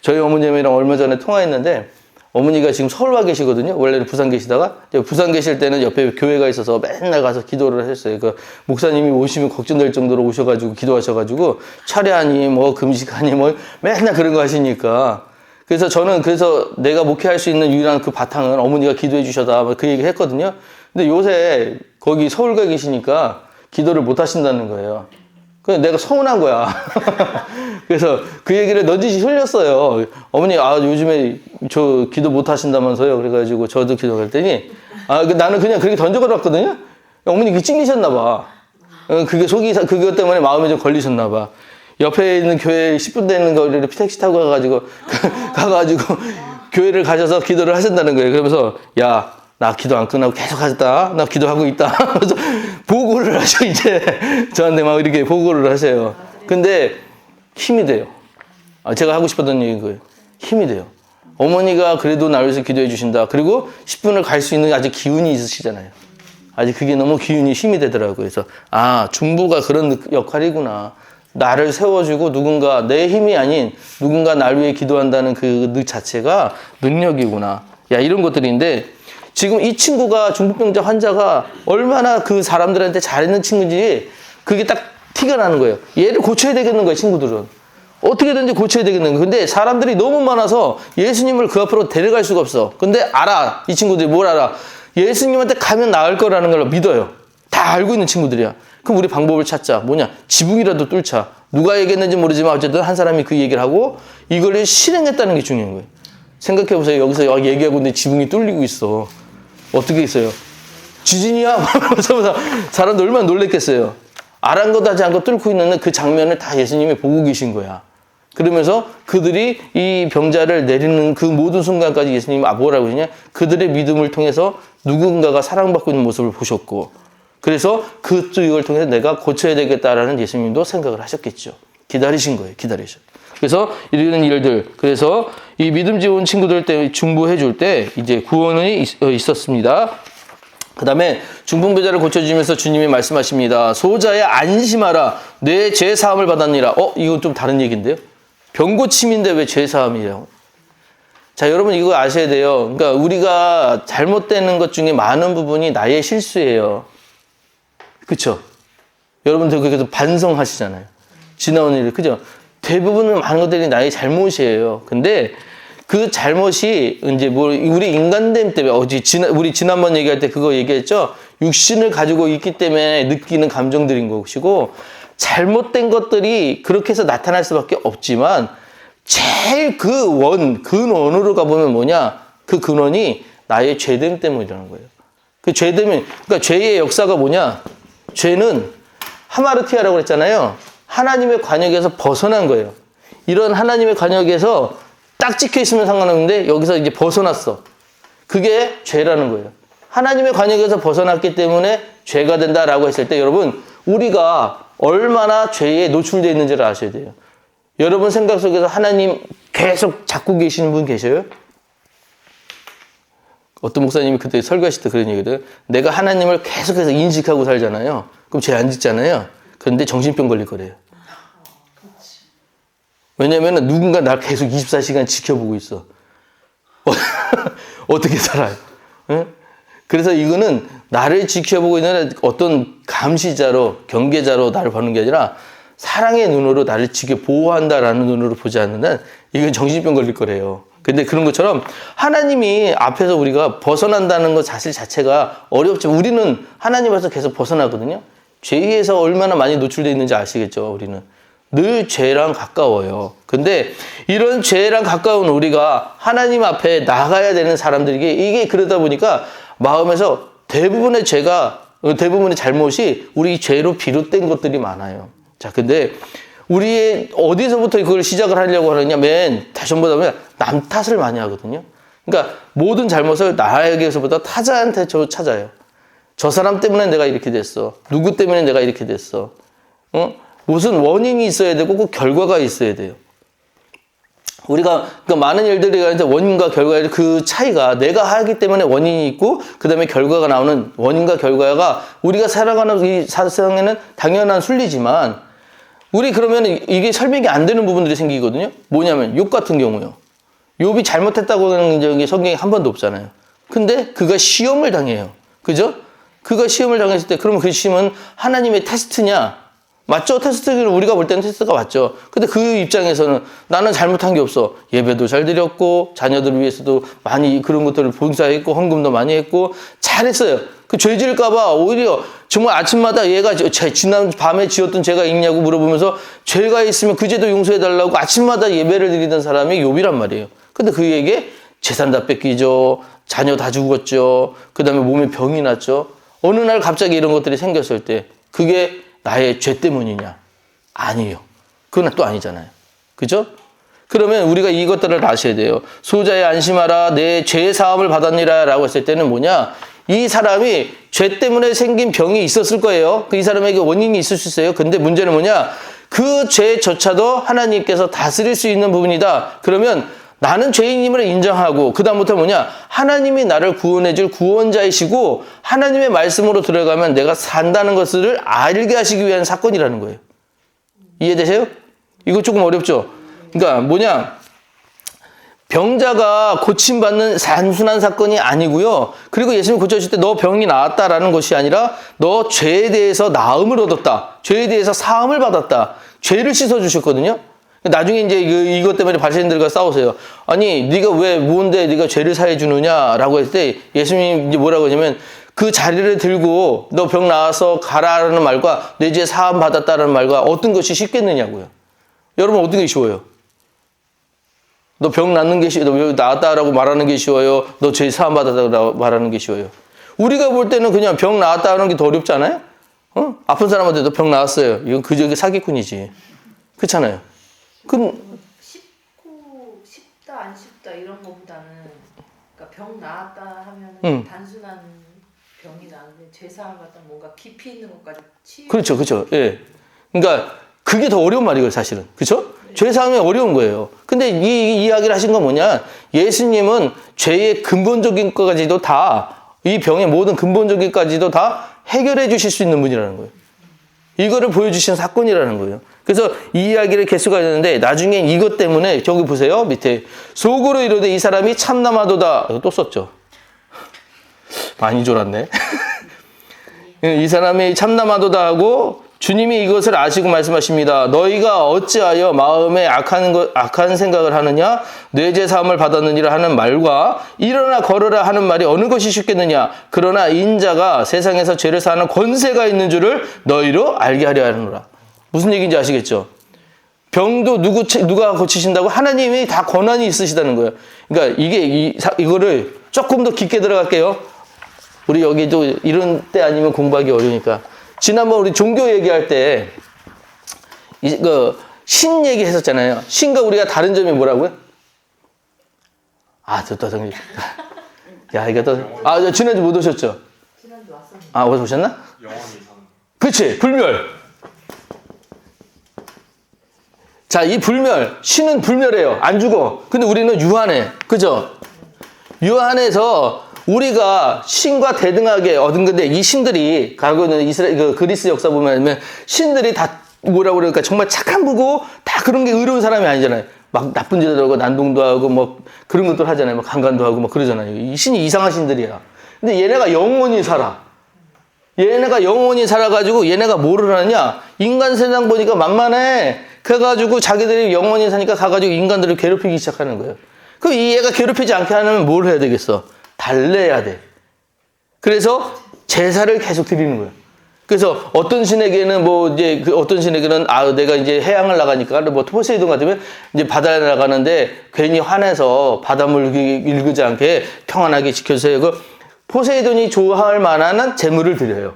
저희 어머님이랑 얼마 전에 통화했는데 어머니가 지금 서울 와 계시거든요. 원래는 부산 계시다가 부산 계실 때는 옆에 교회가 있어서 맨날 가서 기도를 했어요. 그 목사님이 오시면 걱정될 정도로 오셔가지고 기도하셔가지고 철야니 뭐 금식하니 뭐 맨날 그런 거 하시니까 그래서 저는 내가 목회할 수 있는 유일한 그 바탕은 어머니가 기도해 주셔다 그 얘기 했거든요. 근데 요새 거기 서울 가 계시니까 기도를 못 하신다는 거예요. 그래서 내가 서운한 거야. 그래서 그 얘기를 넌지시 흘렸어요. 어머니, 요즘에 저 기도 못 하신다면서요. 그래가지고 저도 기도할 때니, 나는 그냥 그렇게 던져버렸거든요. 어머니 그 찔리셨나봐. 그게 그것 때문에 마음에 좀 걸리셨나 봐. 옆에 있는 교회 10분 되는 거리를 택시 타고 가가지고 교회를 가셔서 기도를 하신다는 거예요. 그러면서 야, 나 기도 안 끝나고 계속 하셨다. 나 기도하고 있다. 그래서 보고를 하셔 이제 저한테 막 이렇게 보고를 하세요. 근데 힘이 돼요. 제가 하고 싶었던 얘기인 거예요. 힘이 돼요. 어머니가 그래도 나를 위해서 기도해 주신다. 그리고 10분을 갈 수 있는 아직 기운이 있으시잖아요. 아직 그게 너무 기운이 힘이 되더라고요. 그래서 중부가 그런 역할이구나. 나를 세워주고 누군가 내 힘이 아닌 누군가 날 위해 기도한다는 그 자체가 능력이구나. 야, 이런 것들인데 지금 이 친구가 중풍병자 환자가 얼마나 그 사람들한테 잘했는 친구인지 그게 딱 티가 나는 거예요. 얘를 고쳐야 되겠는 거예요, 친구들은. 어떻게든지 고쳐야 되겠는 거예요. 근데 사람들이 너무 많아서 예수님을 그 앞으로 데려갈 수가 없어. 근데 알아. 이 친구들이 뭘 알아? 예수님한테 가면 나을 거라는 걸 믿어요. 다 알고 있는 친구들이야. 그럼 우리 방법을 찾자. 뭐냐? 지붕이라도 뚫자. 누가 얘기했는지 모르지만 어쨌든 한 사람이 그 얘기를 하고 이걸 실행했다는 게 중요한 거예요. 생각해보세요. 여기서 얘기하고 있는데 지붕이 뚫리고 있어. 어떻게 있어요? 지진이야? 그러면서 사람들 얼마나 놀랬겠어요. 아랑곳하지 않고 뚫고 있는 그 장면을 다 예수님이 보고 계신 거야. 그러면서 그들이 이 병자를 내리는 그 모든 순간까지 예수님이 뭐라고 하시냐? 그들의 믿음을 통해서 누군가가 사랑받고 있는 모습을 보셨고, 그래서 이걸 통해서 내가 고쳐야 되겠다라는 예수님도 생각을 하셨겠죠. 기다리신 거예요. 기다리셔. 그래서 이런 일들, 그래서 이 믿음 좋은 친구들 때 중보해 줄 때 이제 구원이 있었습니다. 그 다음에 중풍병자를 고쳐주면서 주님이 말씀하십니다. 소자야 안심하라. 내 죄 사함을 받았니라. 이건 좀 다른 얘기인데요. 병 고침인데 왜 죄 사함이에요? 자, 여러분 이거 아셔야 돼요. 그러니까 우리가 잘못되는 것 중에 많은 부분이 나의 실수예요. 그렇죠? 여러분들 그래서 반성하시잖아요. 지나온 일, 그죠? 대부분은 많은 것들이 나의 잘못이에요. 근데 그 잘못이 이제 우리 인간됨 때문에 우리 지난번 얘기할 때 그거 얘기했죠. 육신을 가지고 있기 때문에 느끼는 감정들인 것이고 잘못된 것들이 그렇게 해서 나타날 수밖에 없지만 제일 근원으로 가보면 뭐냐? 그 근원이 나의 죄됨 때문이라는 거예요. 그 죄됨이, 그러니까 죄의 역사가 뭐냐? 죄는 하마르티아라고 그랬잖아요. 하나님의 관역에서 벗어난 거예요. 이런 하나님의 관역에서 딱 찍혀 있으면 상관없는데 여기서 이제 벗어났어. 그게 죄라는 거예요. 하나님의 관역에서 벗어났기 때문에 죄가 된다라고 했을 때 여러분 우리가 얼마나 죄에 노출되어 있는지를 아셔야 돼요. 여러분 생각 속에서 하나님 계속 잡고 계시는 분 계셔요? 어떤 목사님이 그때 설교하실 때 그런 얘기를 내가 하나님을 계속해서 인식하고 살잖아요. 그럼 죄 안 짓잖아요. 그런데 정신병 걸릴 거래요. 왜냐면 누군가 날 계속 24시간 지켜보고 있어. 어떻게 살아요? 응? 그래서 이거는 나를 지켜보고 있는 어떤 감시자로, 경계자로 나를 보는 게 아니라 사랑의 눈으로 나를 보호한다라는 눈으로 보지 않는 한 이건 정신병 걸릴 거래요. 근데 그런 것처럼 하나님이 앞에서 우리가 벗어난다는 것 사실 자체가 어렵지만 우리는 하나님에서 계속 벗어나거든요. 죄에서 얼마나 많이 노출되어 있는지 아시겠죠, 우리는. 늘 죄랑 가까워요. 근데 이런 죄랑 가까운 우리가 하나님 앞에 나가야 되는 사람들에게 이게 그러다 보니까 마음에서 대부분의 잘못이 우리 죄로 비롯된 것들이 많아요. 자, 근데 우리 어디서부터 그걸 시작을 하려고 하느냐, 다시 한번 보면 남 탓을 많이 하거든요. 그러니까 모든 잘못을 나에게서보다 타자한테 찾아요. 저 사람 때문에 내가 이렇게 됐어. 누구 때문에 내가 이렇게 됐어. 무슨 원인이 있어야 되고 꼭 결과가 있어야 돼요. 우리가 그러니까 많은 일들이 이제 원인과 결과의 그 차이가 내가 하기 때문에 원인이 있고 그 다음에 결과가 나오는 원인과 결과가 우리가 살아가는 이 세상에는 당연한 순리지만 우리 그러면 이게 설명이 안 되는 부분들이 생기거든요. 뭐냐면 욥 같은 경우요. 욥이 잘못했다고 하는 적이 성경에 한 번도 없잖아요. 근데 그가 시험을 당해요. 그죠? 그가 시험을 당했을 때 그러면 그 시험은 하나님의 테스트냐? 맞죠? 테스트는 우리가 볼 때는 테스트가 맞죠. 근데 그 입장에서는 나는 잘못한 게 없어. 예배도 잘 드렸고 자녀들을 위해서도 많이 그런 것들을 봉사했고 헌금도 많이 했고 잘했어요. 그 죄 지을까 봐 오히려 정말 아침마다 얘가 지난 밤에 지었던 죄가 있냐고 물어보면서 죄가 있으면 그 죄도 용서해달라고 아침마다 예배를 드리던 사람이 욥이란 말이에요. 근데 그에게 재산 다 뺏기죠. 자녀 다 죽었죠. 그 다음에 몸에 병이 났죠. 어느 날 갑자기 이런 것들이 생겼을 때 그게 나의 죄 때문이냐? 아니에요. 그건 또 아니잖아요. 그죠? 그러면 우리가 이것들을 아셔야 돼요. 소자의 안심하라 내 죄 사함을 받았니라 라고 했을 때는 뭐냐? 이 사람이 죄 때문에 생긴 병이 있었을 거예요. 이 사람에게 원인이 있을 수 있어요. 근데 문제는 뭐냐? 그 죄조차도 하나님께서 다스릴 수 있는 부분이다. 그러면 나는 죄인임을 인정하고 그 다음부터 뭐냐? 하나님이 나를 구원해 줄 구원자이시고 하나님의 말씀으로 들어가면 내가 산다는 것을 알게 하시기 위한 사건이라는 거예요. 이해되세요? 이거 조금 어렵죠? 그러니까 뭐냐? 병자가 고침받는 단순한 사건이 아니고요. 그리고 예수님이 고쳐주실 때 너 병이 나았다라는 것이 아니라 너 죄에 대해서 나음을 얻었다. 죄에 대해서 사함을 받았다. 죄를 씻어주셨거든요. 나중에 이제 이것 때문에 바리새인들과 싸우세요. 아니 네가 왜 뭔데 네가 죄를 사해 주느냐라고 했을 때 예수님이 이제 뭐라고 하냐면 그 자리를 들고 너 병 나아서 가라라는 말과 내 죄 사함 받았다라는 말과 어떤 것이 쉽겠느냐고요. 여러분 어떤 게 쉬워요? 너 병 낫는 게 너 나았다라고 말하는 게 쉬워요? 너 죄 사함 받았다고 말하는 게 쉬워요? 우리가 볼 때는 그냥 병 나았다는 게 더 어렵지 않아요? 아픈 사람한테 너 병 나았어요. 이건 그저기 사기꾼이지. 그렇잖아요. 쉽다 안 쉽다 이런 거보다는 그러니까 병 나았다 하면 단순한 병이 나는데 죄 사함 받다 뭔가 깊이 있는 것까지 치유. 그렇죠, 그렇죠. 예. 그러니까 그게 더 어려운 말이에요, 사실은. 그렇죠? 죄 사함이 어려운 거예요. 근데 이 이야기를 하신 건 뭐냐? 예수님은 죄의 근본적인 것까지도 다, 이 병의 모든 근본적인 것까지도 다 해결해 주실 수 있는 분이라는 거예요. 이거를 보여주신 사건이라는 거예요. 그래서 이 이야기를 개수가 있는데 나중에 이것 때문에 저기 보세요. 밑에 속으로 이르되 이 사람이 참남하도다. 이거 또 썼죠. 많이 졸았네. 이 사람이 참남하도다 하고 주님이 이것을 아시고 말씀하십니다. 너희가 어찌하여 마음에 악한 생각을 하느냐? 뇌제 사함을 받았느니라 하는 말과 일어나 걸으라 하는 말이 어느 것이 쉽겠느냐? 그러나 인자가 세상에서 죄를 사하는 권세가 있는 줄을 너희로 알게 하려 하느라. 무슨 얘기인지 아시겠죠? 병도 누가 고치신다고? 하나님이 다 권한이 있으시다는 거예요. 그러니까 이거를 조금 더 깊게 들어갈게요. 우리 여기도 이런 때 아니면 공부하기 어려우니까. 지난번 우리 종교 얘기할 때, 신 얘기 했었잖아요. 신과 우리가 다른 점이 뭐라고요? 좋다, 성님. 야, 이거 또, 지난주 못 오셨죠? 지난주 왔었는데. 어디서 오셨나? 영원히 사는. 그치, 불멸. 자, 이 불멸, 신은 불멸해요. 안 죽어. 근데 우리는 유한해. 그죠? 유한해서, 우리가 신과 대등하게 얻은 건데 이 신들이 과거는 그리스 역사 보면 신들이 다 뭐라고 그러니까 정말 착한 부고 다 그런 게 의로운 사람이 아니잖아요. 막 나쁜 짓을 하고 난동도 하고 뭐 그런 것들 하잖아요. 막 강간도 하고 막 그러잖아요. 이 신이 이상한 신들이야. 근데 얘네가 영원히 살아. 얘네가 영원히 살아가지고 얘네가 뭐를 하느냐? 인간 세상 보니까 만만해. 그래가지고 자기들이 영원히 사니까 가가지고 인간들을 괴롭히기 시작하는 거예요. 그럼 이 얘가 괴롭히지 않게 하려면 뭘 해야 되겠어? 달래야 돼. 그래서 제사를 계속 드리는 거예요. 그래서 어떤 신에게는 어떤 신에게는 내가 이제 해양을 나가니까 뭐 포세이돈 같으면 이제 바다에 나가는데 괜히 화내서 바닷물 일그지 않게 평안하게 지켜주세요. 그 포세이돈이 좋아할 만한 재물을 드려요.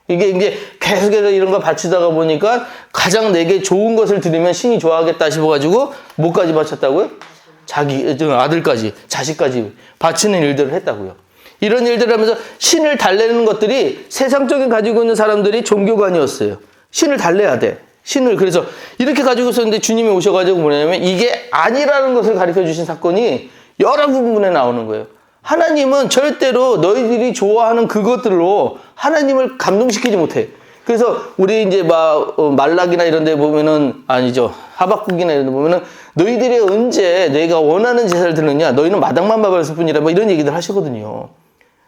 이게 이제 계속해서 이런 거 바치다가 보니까 가장 내게 좋은 것을 드리면 신이 좋아하겠다 싶어가지고 뭐까지 바쳤다고요? 자기 아들까지 자식까지 바치는 일들을 했다고요. 이런 일들을 하면서 신을 달래는 것들이 세상적인 가지고 있는 사람들이 종교관이었어요. 신을 달래야 돼. 신을 그래서 이렇게 가지고 있었는데 주님이 오셔가지고 뭐냐면 이게 아니라는 것을 가르쳐 주신 사건이 여러 부분에 나오는 거예요. 하나님은 절대로 너희들이 좋아하는 그것들로 하나님을 감동시키지 못해. 그래서 우리 이제 말락이나 이런 데 보면은 아니죠. 하박국이나 이런 데 보면은 너희들이 언제 내가 원하는 제사를 드느냐? 너희는 마당만 밟았을 뿐이라 뭐 이런 얘기들 하시거든요.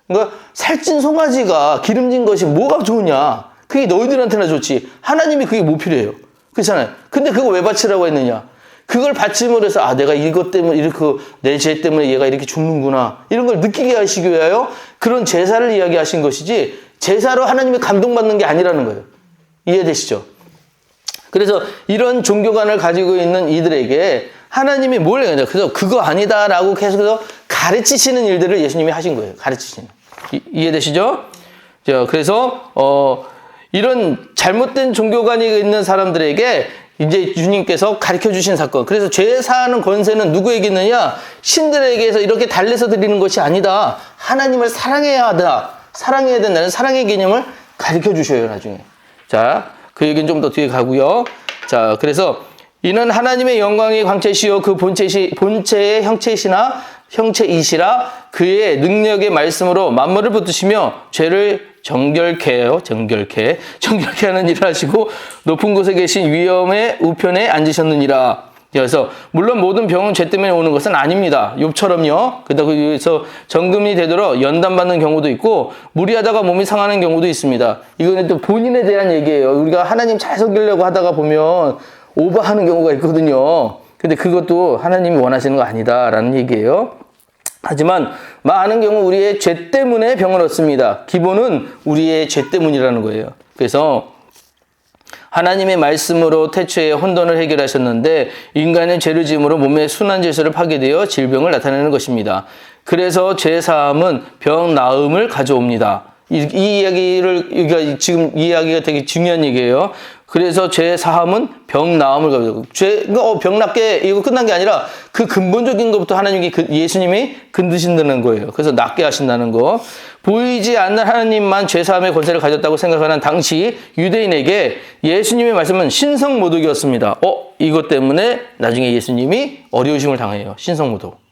그러니까 살찐 송아지가 기름진 것이 뭐가 좋으냐? 그게 너희들한테나 좋지. 하나님이 그게 뭐 필요해요? 그렇잖아요. 근데 그거 왜 바치라고 했느냐? 그걸 바침으로 해서 내가 이것 때문에 이렇게 내 죄 때문에 얘가 이렇게 죽는구나. 이런 걸 느끼게 하시기 위하여 그런 제사를 이야기하신 것이지 제사로 하나님이 감동받는 게 아니라는 거예요. 이해되시죠? 그래서 이런 종교관을 가지고 있는 이들에게 하나님이 뭘 해야 그래서 그거 아니다라고 계속해서 가르치시는 일들을 예수님이 하신 거예요. 가르치시는. 이해되시죠? 자, 그래서 이런 잘못된 종교관이 있는 사람들에게 이제 주님께서 가르쳐 주신 사건. 그래서 죄 사하는 권세는 누구에게 있느냐? 신들에게서 이렇게 달래서 드리는 것이 아니다. 하나님을 사랑해야 하다. 사랑해야 된다는 사랑의 개념을 가르쳐 주셔요, 나중에. 자, 그 얘기는 좀 더 뒤에 가고요. 자, 그래서 이는 하나님의 영광의 광채시요 그 본체의 형체이시라 그의 능력의 말씀으로 만물을 붙드시며 죄를 정결케 하는 일을 하시고 높은 곳에 계신 위엄의 우편에 앉으셨느니라. 그래서 물론 모든 병은 죄 때문에 오는 것은 아닙니다. 욥처럼요. 그래서 정금이 되도록 연단받는 경우도 있고 무리하다가 몸이 상하는 경우도 있습니다. 이거는 또 본인에 대한 얘기예요. 우리가 하나님 잘 섬기려고 하다가 보면 오버하는 경우가 있거든요. 근데 그것도 하나님이 원하시는 거 아니다라는 얘기예요. 하지만 많은 경우 우리의 죄 때문에 병을 얻습니다. 기본은 우리의 죄 때문이라는 거예요. 그래서 하나님의 말씀으로 태초에 혼돈을 해결하셨는데 인간의 죄를 지음으로 몸의 순환 질서를 파괴되어 질병을 나타내는 것입니다. 그래서 죄 사함은 병 나음을 가져옵니다. 이 이야기를 그러니까 지금 이 이야기가 되게 중요한 얘기예요. 그래서 죄 사함은 병 나음을 가져옵니다. 병 낫게 이거 끝난 게 아니라 그 근본적인 것부터 하나님이 예수님이 건드신다는 거예요. 그래서 낫게 하신다는 거. 보이지 않는 하나님만 죄 사함의 권세를 가졌다고 생각하는 당시 유대인에게 예수님의 말씀은 신성모독이었습니다. 이것 때문에 나중에 예수님이 어려우심을 당해요. 신성모독.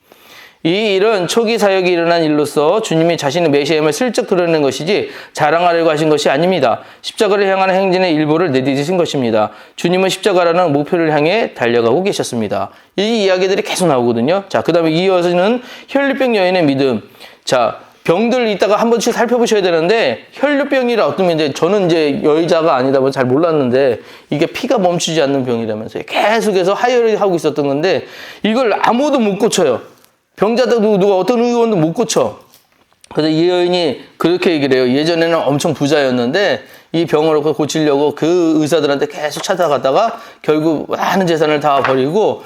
이 일은 초기 사역이 일어난 일로서 주님이 자신의 메시아임을 슬쩍 드러내는 것이지 자랑하려고 하신 것이 아닙니다. 십자가를 향하는 행진의 일부를 내디디신 것입니다. 주님은 십자가라는 목표를 향해 달려가고 계셨습니다. 이 이야기들이 계속 나오거든요. 자, 그 다음에 이어서는 혈류병 여인의 믿음. 자, 병들 이따가 한 번씩 살펴보셔야 되는데 혈류병이라 어떤 이제 저는 이제 여의자가 아니다 보니 잘 몰랐는데 이게 피가 멈추지 않는 병이라면서요. 계속해서 하혈을 하고 있었던 건데 이걸 아무도 못 고쳐요. 병자도 누가 어떤 의원도 못 고쳐. 그래서 이 여인이 그렇게 얘기를 해요. 예전에는 엄청 부자였는데 이 병을 고치려고 그 의사들한테 계속 찾아가다가 결국 많은 재산을 다 버리고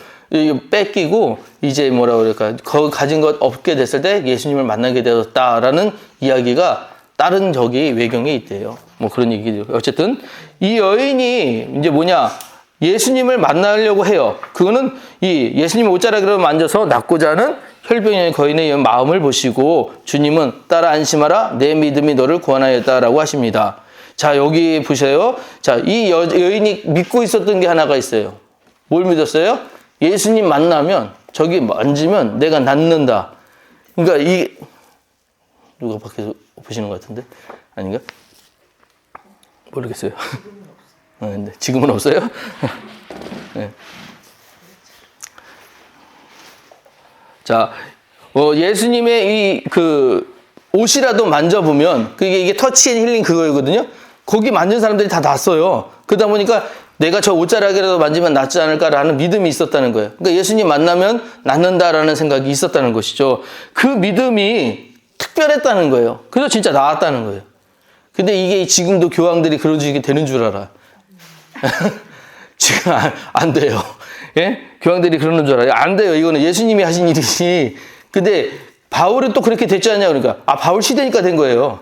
뺏기고 이제 뭐라 그럴까 가진 것 없게 됐을 때 예수님을 만나게 되었다라는 이야기가 다른 외경에 있대요. 뭐 그런 얘기들. 어쨌든 이 여인이 이제 뭐냐 예수님을 만나려고 해요. 그거는 이 예수님 옷자락으로 만져서 낫고자 하는 혈병의 거인의 마음을 보시고 주님은 따라 안심하라 내 믿음이 너를 구원하였다라고 하십니다. 자, 여기 보세요. 자, 이 여인이 믿고 있었던 게 하나가 있어요. 뭘 믿었어요? 예수님 만나면 저기 만지면 내가 낫는다. 그러니까 이 누가 밖에서 보시는 것 같은데 아닌가? 모르겠어요. 근데 지금은 없어요? 네. 자, 예수님의 옷이라도 만져보면, 이게 터치 앤 힐링 그거거든요? 거기 만진 사람들이 다 낫어요. 그러다 보니까 내가 저 옷자락이라도 만지면 낫지 않을까라는 믿음이 있었다는 거예요. 그러니까 예수님 만나면 낫는다라는 생각이 있었다는 것이죠. 그 믿음이 특별했다는 거예요. 그래서 진짜 나았다는 거예요. 근데 이게 지금도 교황들이 그러지 되는 줄 알아. 지금 안 돼요. 예? 교황들이 그러는 줄 알아요. 안 돼요. 이거는 예수님이 하신 일이지. 근데 바울은 또 그렇게 됐지 않냐 그러니까 바울 시대니까 된 거예요.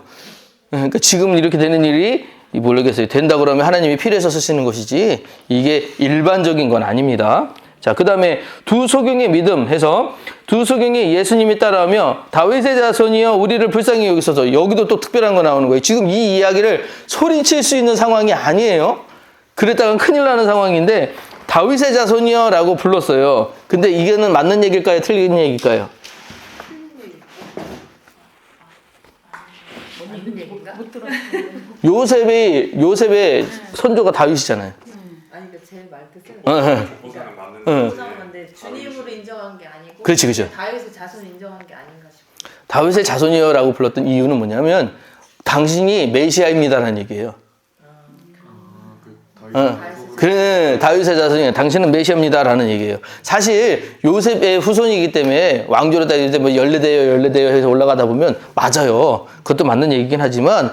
그러니까 지금 이렇게 되는 일이 모르겠어요. 된다 그러면 하나님이 필요해서 쓰시는 것이지 이게 일반적인 건 아닙니다. 자, 그 다음에 두 소경의 믿음 해서 두 소경이 예수님이 따라하며 다윗의 자손이여 우리를 불쌍히 여기소서. 여기도 또 특별한 거 나오는 거예요. 지금 이 이야기를 소리칠 수 있는 상황이 아니에요. 그랬다간 큰일 나는 상황인데 다윗의 자손이여 라고 불렀어요. 근데 이게는 맞는 얘기일까요? 틀린 얘기일까요? 요셉의 손조가 다윗이잖아요. 아니 그러니까 제 말 뜻은 보상은 맞는데 주님으로 인정한 게 아니고 그렇지. 다윗의 자손을 인정한 게 아닌가 싶어요. 다윗의 자손이여라고 불렀던 이유는 뭐냐면 당신이 메시아입니다라는 얘기예요. 그래, 다윗의 자손이 당신은 메시아입니다라는 얘기예요. 사실 요셉의 후손이기 때문에 왕조로 따질 때 뭐 14대요 해서 올라가다 보면 맞아요. 그것도 맞는 얘기긴 하지만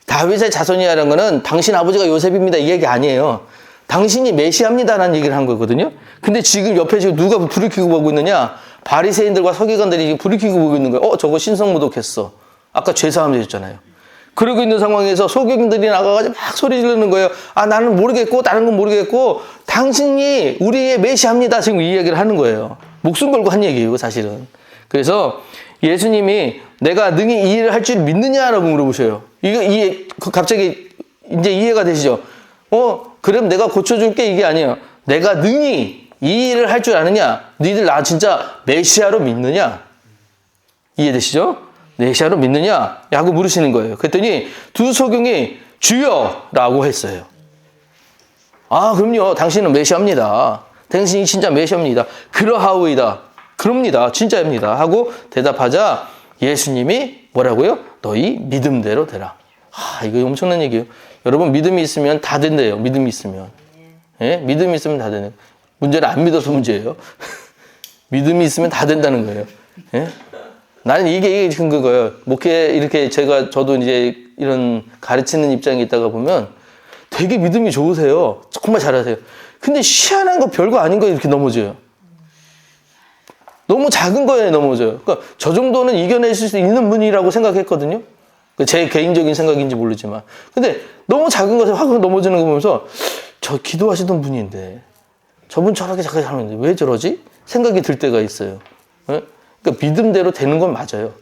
다윗의 자손이라는 거는 당신 아버지가 요셉입니다 이 얘기 아니에요. 당신이 메시아입니다라는 얘기를 한 거거든요. 근데 지금 옆에 지금 누가 불을 켜고 보고 있느냐? 바리새인들과 서기관들이 불을 켜고 보고 있는 거예요. 저거 신성모독했어. 아까 죄사함 되셨잖아요. 그러고 있는 상황에서 소경들이 나가가지고 막 소리 지르는 거예요. 아, 나는 모르겠고, 다른 건 모르겠고, 당신이 우리의 메시아입니다. 지금 이 얘기를 하는 거예요. 목숨 걸고 한 얘기예요, 사실은. 그래서 예수님이 내가 능히 이 일을 할 줄 믿느냐라고 물어보셔요. 갑자기 이제 이해가 되시죠? 그럼 내가 고쳐줄게 이게 아니에요. 내가 능히 이 일을 할 줄 아느냐? 너희들 나 진짜 메시아로 믿느냐? 이해되시죠? 메시아로 믿느냐? 라고 물으시는 거예요. 그랬더니 두 소경이 주여라고 했어요. 아, 그럼요. 당신은 메시아입니다. 당신이 진짜 메시아입니다. 그러하오이다. 그럽니다. 진짜입니다. 하고 대답하자 예수님이 뭐라고요? 너희 믿음대로 되라. 아, 이거 엄청난 얘기예요. 여러분, 믿음이 있으면 다 된대요. 믿음이 있으면. 예? 믿음이 있으면 다 되는. 문제는 안 믿어서 문제예요. 믿음이 있으면 다 된다는 거예요. 예? 나는 이게 지금 그거예요. 목회 이렇게 저도 이제 이런 가르치는 입장에 있다가 보면 되게 믿음이 좋으세요. 정말 잘하세요. 근데 희한한 거 별거 아닌 거 이렇게 넘어져요. 너무 작은 거에 넘어져요. 그러니까 저 정도는 이겨내실 수 있는 분이라고 생각했거든요. 제 개인적인 생각인지 모르지만. 근데 너무 작은 것에 확 넘어지는 거 보면서 저 기도하시던 분인데 저분 저렇게 잘하는데 왜 저러지? 생각이 들 때가 있어요. 네? 그러니까 믿음대로 되는 건 맞아요.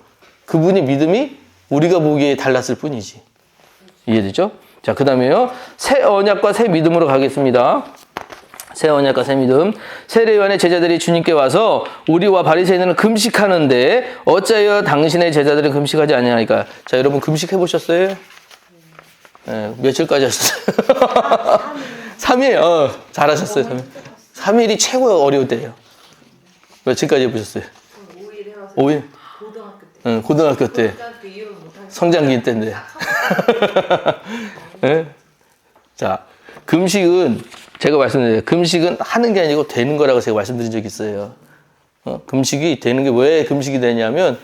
그분이 믿음이 우리가 보기에 달랐을 뿐이지. 이해되죠? 자, 그 다음에요. 새 언약과 새 믿음으로 가겠습니다. 새 언약과 새 믿음. 세례요한의 제자들이 주님께 와서 우리와 바리새인은 금식하는데 어찌하여 당신의 제자들은 금식하지 아니하니까. 자, 여러분 금식해 보셨어요? 네, 며칠까지 하셨어요? 3일. 잘하셨어요. 3일. 3일이 최고 어려울 때예요. 며칠까지 해보셨어요? 5일 해와서 5일? 고등학교 때. 응, 고등학교 때. 고등학교 이후로 못하겠어요. 성장기 때인데. 네? 자, 금식은 제가 말씀드려요. 금식은 하는 게 아니고 되는 거라고 제가 말씀드린 적이 있어요. 금식이 되는 게 왜 금식이 되냐면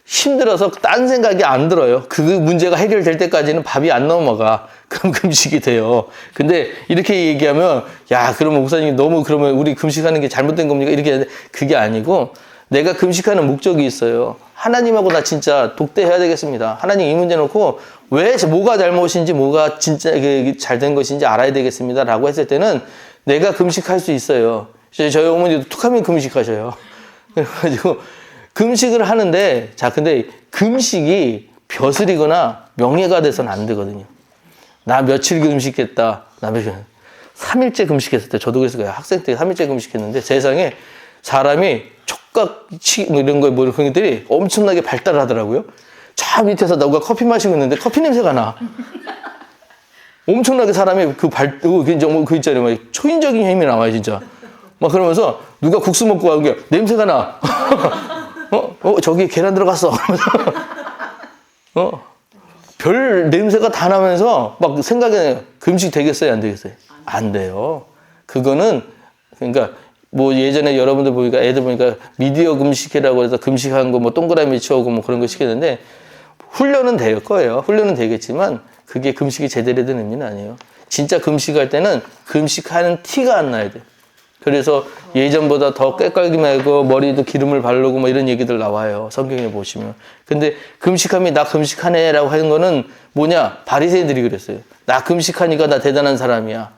힘들어서 딴 생각이 안 들어요. 그 문제가 해결될 때까지는 밥이 안 넘어가. 그럼 금식이 돼요. 근데 이렇게 얘기하면 야, 그러면 목사님이 너무 그러면 우리 금식하는 게 잘못된 겁니까? 이렇게 하는데 그게 아니고 내가 금식하는 목적이 있어요. 하나님하고 나 진짜 독대해야 되겠습니다. 하나님 이 문제 놓고 왜 뭐가 잘못인지 뭐가 진짜 잘 된 것인지 알아야 되겠습니다. 라고 했을 때는 내가 금식할 수 있어요. 저희 어머니도 툭하면 금식하셔요. 그래가지고 금식을 하는데 자, 근데 금식이 벼슬이거나 명예가 돼서는 안 되거든요. 나 며칠 금식했다. 나 며칠 3일째 금식했을 때 저도 그랬을 거예요. 학생 때 3일째 금식했는데 세상에 사람이 촉각 이런 거 뭐 그런 것들이 엄청나게 발달하더라고요. 저 밑에서 누가 커피 마시고 있는데 커피 냄새가 나. 엄청나게 사람이 그 있잖아요. 막 초인적인 힘이 나와요, 진짜. 막 그러면서 누가 국수 먹고 가는 게 냄새가 나. 저기 계란 들어갔어. 별 냄새가 다 나면서 막 생각에 금식 되겠어요, 안 되겠어요? 안 돼요. 그거는 그러니까 뭐 예전에 여러분들 보니까 애들 보니까 미디어 금식이라고 해서 금식한 거 뭐 동그라미 치우고 뭐 그런 거 시키는데 훈련은 될 거예요. 훈련은 되겠지만 그게 금식이 제대로 된 의미는 아니에요. 진짜 금식할 때는 금식하는 티가 안 나야 돼. 그래서 예전보다 더 깨깔기 말고 머리도 기름을 바르고 뭐 이런 얘기들 나와요. 성경에 보시면. 근데 금식하면 나 금식하네라고 하는 거는 뭐냐? 바리새인들이 그랬어요. 나 금식하니까 나 대단한 사람이야.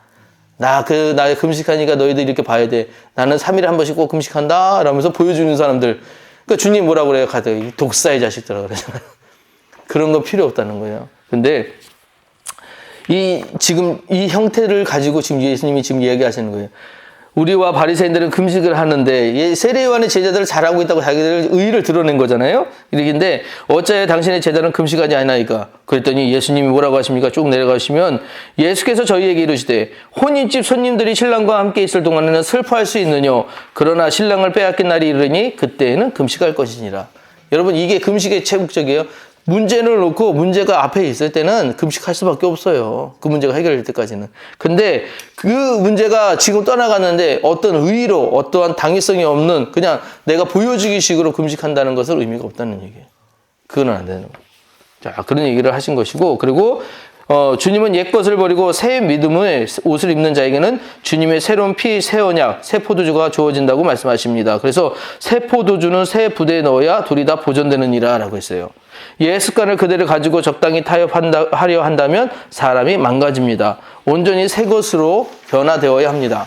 나 금식하니까 너희들 이렇게 봐야 돼. 나는 3일에 한 번씩 꼭 금식한다. 라면서 보여주는 사람들. 그러니까 주님 뭐라고 그래요? 가드 독사의 자식들아 그러잖아요. 그런 거 필요 없다는 거예요. 근데 지금 이 형태를 가지고 지금 예수님이 지금 이야기하시는 거예요. 우리와 바리새인들은 금식을 하는데 세례요한의 제자들을 잘하고 있다고 자기들 의의를 드러낸 거잖아요. 이러긴데 어찌하여 당신의 제자는 금식하지 아니하니까? 그랬더니 예수님이 뭐라고 하십니까? 쭉 내려가시면 예수께서 저희에게 이르시되 혼인집 손님들이 신랑과 함께 있을 동안에는 슬퍼할 수 있느뇨. 그러나 신랑을 빼앗긴 날이 이르니 그때에는 금식할 것이니라. 여러분 이게 금식의 최목적이에요. 문제를 놓고 문제가 앞에 있을 때는 금식할 수밖에 없어요. 그 문제가 해결될 때까지는. 근데 그 문제가 지금 떠나갔는데 어떤 의의로 어떠한 당위성이 없는 그냥 내가 보여주기 식으로 금식한다는 것은 의미가 없다는 얘기예요. 그건 안 되는 거예요. 자, 그런 얘기를 하신 것이고 그리고 주님은 옛것을 버리고 새 믿음의 옷을 입는 자에게는 주님의 새로운 피, 새 언약, 새 포도주가 주어진다고 말씀하십니다. 그래서 새 포도주는 새 부대에 넣어야 둘이 다 보존되느니라 라고 했어요. 옛 습관을 그대로 가지고 적당히 타협하려 한다면 사람이 망가집니다. 온전히 새 것으로 변화되어야 합니다.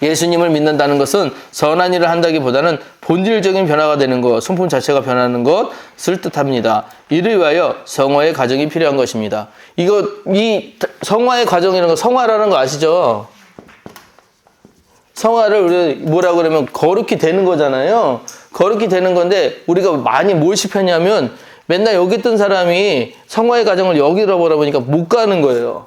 예수님을 믿는다는 것은 선한 일을 한다기보다는 본질적인 변화가 되는 것, 성품 자체가 변하는 것을 뜻합니다. 이를 위하여 성화의 과정이 필요한 것입니다. 이 성화의 과정이라는 거, 성화라는 거 아시죠? 성화를 우리 뭐라고 그러면 거룩히 되는 거잖아요. 거룩히 되는 건데 우리가 많이 뭘 시켰냐면 맨날 여기 있던 사람이 성화의 과정을 여기로 보다 보니까 못 가는 거예요.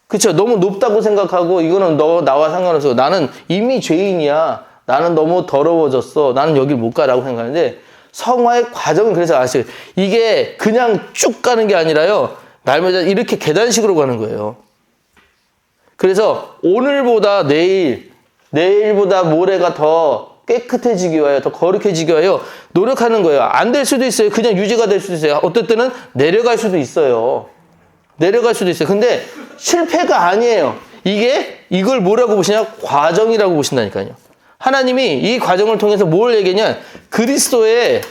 그쵸? 너무 높다고 생각하고 이거는 너 나와 상관없어. 나는 이미 죄인이야. 나는 너무 더러워졌어. 나는 여길 못 가라고 생각하는데 성화의 과정은 그래서 아시죠? 이게 그냥 쭉 가는 게 아니라요. 날마다 이렇게 계단식으로 가는 거예요. 그래서 오늘보다 내일보다 모레가 더 깨끗해지기 위하여, 더 거룩해지기 위하여 노력하는 거예요. 안 될 수도 있어요. 그냥 유지가 될 수도 있어요. 어떨 때는 내려갈 수도 있어요. 근데 실패가 아니에요. 이걸 뭐라고 보시냐? 과정이라고 보신다니까요. 하나님이 이 과정을 통해서 뭘 얘기하냐? 그리스도의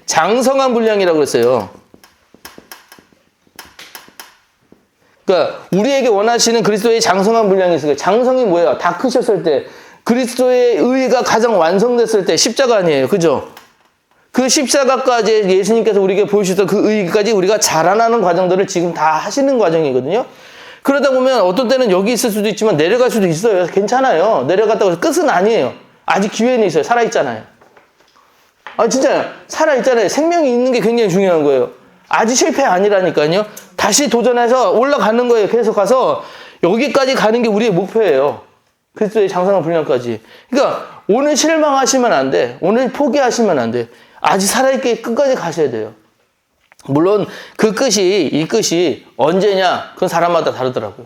장성한 분량이라고 그랬어요. 그러니까 우리에게 원하시는 그리스도의 장성한 분량이 있어요. 장성이 뭐예요? 다 크셨을 때 그리스도의 의가 가장 완성됐을 때 십자가 아니에요. 그죠? 그 십자가까지 예수님께서 우리에게 보여주셨던 그 의까지 우리가 자라나는 과정들을 지금 다 하시는 과정이거든요. 그러다 보면 어떤 때는 여기 있을 수도 있지만 내려갈 수도 있어요. 괜찮아요. 내려갔다고 해서 끝은 아니에요. 아직 기회는 있어요. 살아있잖아요. 진짜요. 살아있잖아요. 생명이 있는 게 굉장히 중요한 거예요. 아직 실패 아니라니까요. 다시 도전해서 올라가는 거예요. 계속 가서 여기까지 가는 게 우리의 목표예요. 그리스도의 장성한 분량까지. 그러니까 오늘 실망하시면 안 돼. 오늘 포기하시면 안 돼. 아직 살아있게 끝까지 가셔야 돼요. 물론 이 끝이 언제냐? 그건 사람마다 다르더라고요.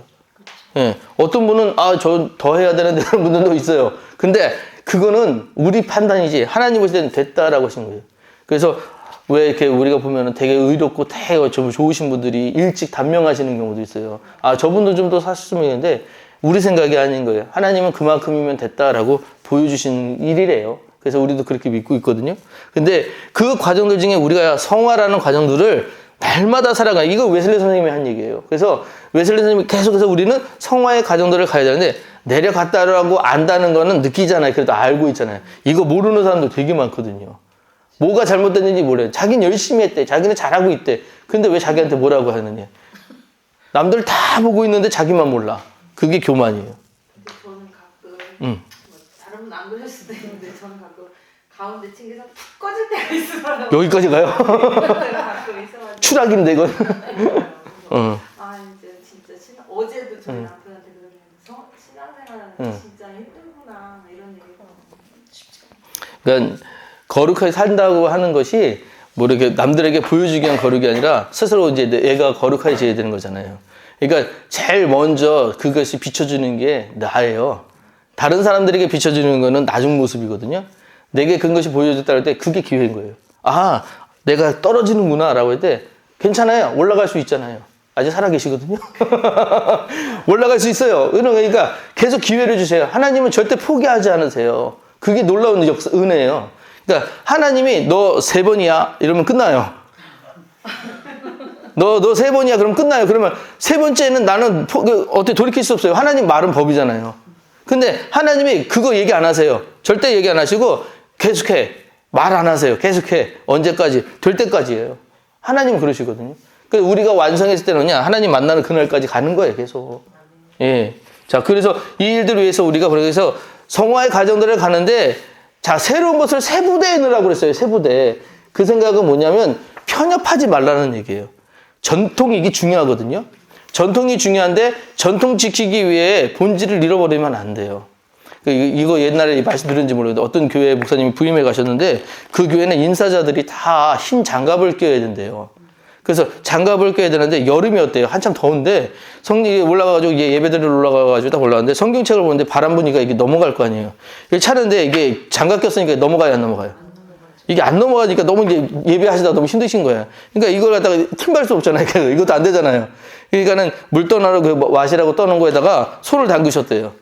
예. 어떤 분은 저 더 해야 되는데 그런 분들도 있어요. 근데 그거는 우리 판단이지 하나님 보실 때는 됐다라고 하신 거예요. 그래서 왜 이렇게 우리가 보면은 되게 의롭고 되게 좀 좋으신 분들이 일찍 단명하시는 경우도 있어요. 저분도 좀 더 사셨으면 했는데 우리 생각이 아닌 거예요. 하나님은 그만큼이면 됐다라고 보여주신 일이래요. 그래서 우리도 그렇게 믿고 있거든요. 근데 그 과정들 중에 우리가 성화라는 과정들을 날마다 살아가. 이거 웨슬리 선생님이 한 얘기예요. 그래서 웨슬리 선생님이 계속해서 우리는 성화의 과정들을 가야 되는데 내려갔다라고 안다는 거는 느끼잖아요. 그래도 알고 있잖아요. 이거 모르는 사람도 되게 많거든요. 뭐가 잘못됐는지 몰라요. 자기는 열심히 했대. 자기는 잘하고 있대. 근데 왜 자기한테 뭐라고 하느냐. 남들 다 보고 있는데 자기만 몰라. 그게 교만이에요. 근데 저는 가끔 다른 분 안 그럴 수도 있는데 저는 가끔 가운데 튕겨서 탁 꺼질 때가 있어요. 여기까지 가요? 가끔 있어가지고. 추락인데 이건. 이제 진짜 어제도 저희 남편한테 그러면서 신앙생활은 진짜 힘들구나 이런 얘기가 쉽지 않아요. 그러니까 거룩하게 산다고 하는 것이 뭐 이렇게 남들에게 보여주기 위한 거룩이 아니라 스스로 이제 얘가 거룩해져야 되는 거잖아요. 그러니까 제일 먼저 그것이 비춰주는 게 나예요. 다른 사람들에게 비춰주는 거는 나중 모습이거든요. 내게 그것이 보여줬다 할 때 그게 기회인 거예요. 내가 떨어지는구나 라고 할 때 괜찮아요. 올라갈 수 있잖아요. 아직 살아계시거든요. 올라갈 수 있어요. 그러니까 계속 기회를 주세요. 하나님은 절대 포기하지 않으세요. 그게 놀라운 은혜예요. 그러니까 하나님이 너 3번이야 이러면 끝나요. 너 3번이야 그럼 끝나요. 그러면 3번째는 나는 어떻게 돌이킬 수 없어요. 하나님 말은 법이잖아요. 근데 하나님이 그거 얘기 안 하세요. 절대 얘기 안 하시고 계속해. 말 안 하세요. 계속해. 언제까지? 될 때까지예요. 하나님은 그러시거든요. 그래서 우리가 완성했을 때는요. 하나님 만나는 그날까지 가는 거예요. 계속. 예. 자, 그래서 이 일들을 위해서 우리가 그래서 성화의 과정들을 가는데 자, 새로운 것을 새 부대에 넣으라고 그랬어요. 새 부대. 그 생각은 뭐냐면 편협하지 말라는 얘기예요. 전통이 이게 중요하거든요. 전통이 중요한데 전통 지키기 위해 본질을 잃어버리면 안 돼요. 이거 옛날에 말씀드렸는지 모르겠는데 어떤 교회 목사님이 부임해 가셨는데 그 교회는 인사자들이 다 흰 장갑을 껴야 된대요. 그래서 장갑을 껴야 되는데 여름이었대요. 한참 더운데 성령이 올라가가지고 예배드리러 올라가가지고 딱 올라갔는데 성경책을 보는데 바람 부니까 이게 넘어갈 거 아니에요. 이게 차는데 이게 장갑 꼈으니까 넘어가요, 안 넘어가요? 이게 안 넘어가니까 너무 이제 예배하시다가 너무 힘드신 거예요. 그러니까 이걸 갖다가 틈발 수 없잖아요. 그러니까 이것도 안 되잖아요. 그러니까는 물 떠나러 그 와시라고 떠놓은 거에다가 손을 담그셨대요.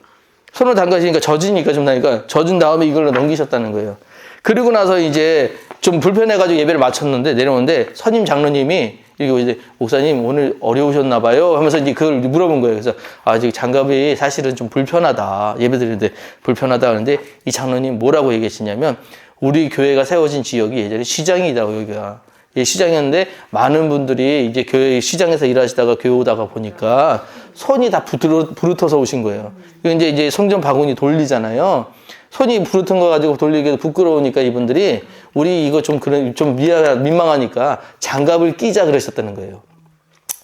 손을 담가시니까 젖으니까 좀 나니까 젖은 다음에 이걸로 넘기셨다는 거예요. 그리고 나서 이제 좀 불편해가지고 예배를 마쳤는데 내려오는데 선임 장로님이 이거 이제 목사님 오늘 어려우셨나 봐요 하면서 이제 그걸 물어본 거예요. 그래서 지금 장갑이 사실은 좀 불편하다. 예배 드리는데 불편하다 하는데 이 장로님 뭐라고 얘기하시냐면 우리 교회가 세워진 지역이 예전에 시장이라고 여기가. 예, 시장이었는데 많은 분들이 이제 교회 시장에서 일하시다가 교회 오다가 보니까 손이 다 부르터서 오신 거예요. 이제 성전 바구니 돌리잖아요. 손이 부르튼 거 가지고 돌리기도 부끄러우니까 이분들이 우리 이거 좀 민망하니까 장갑을 끼자 그러셨다는 거예요.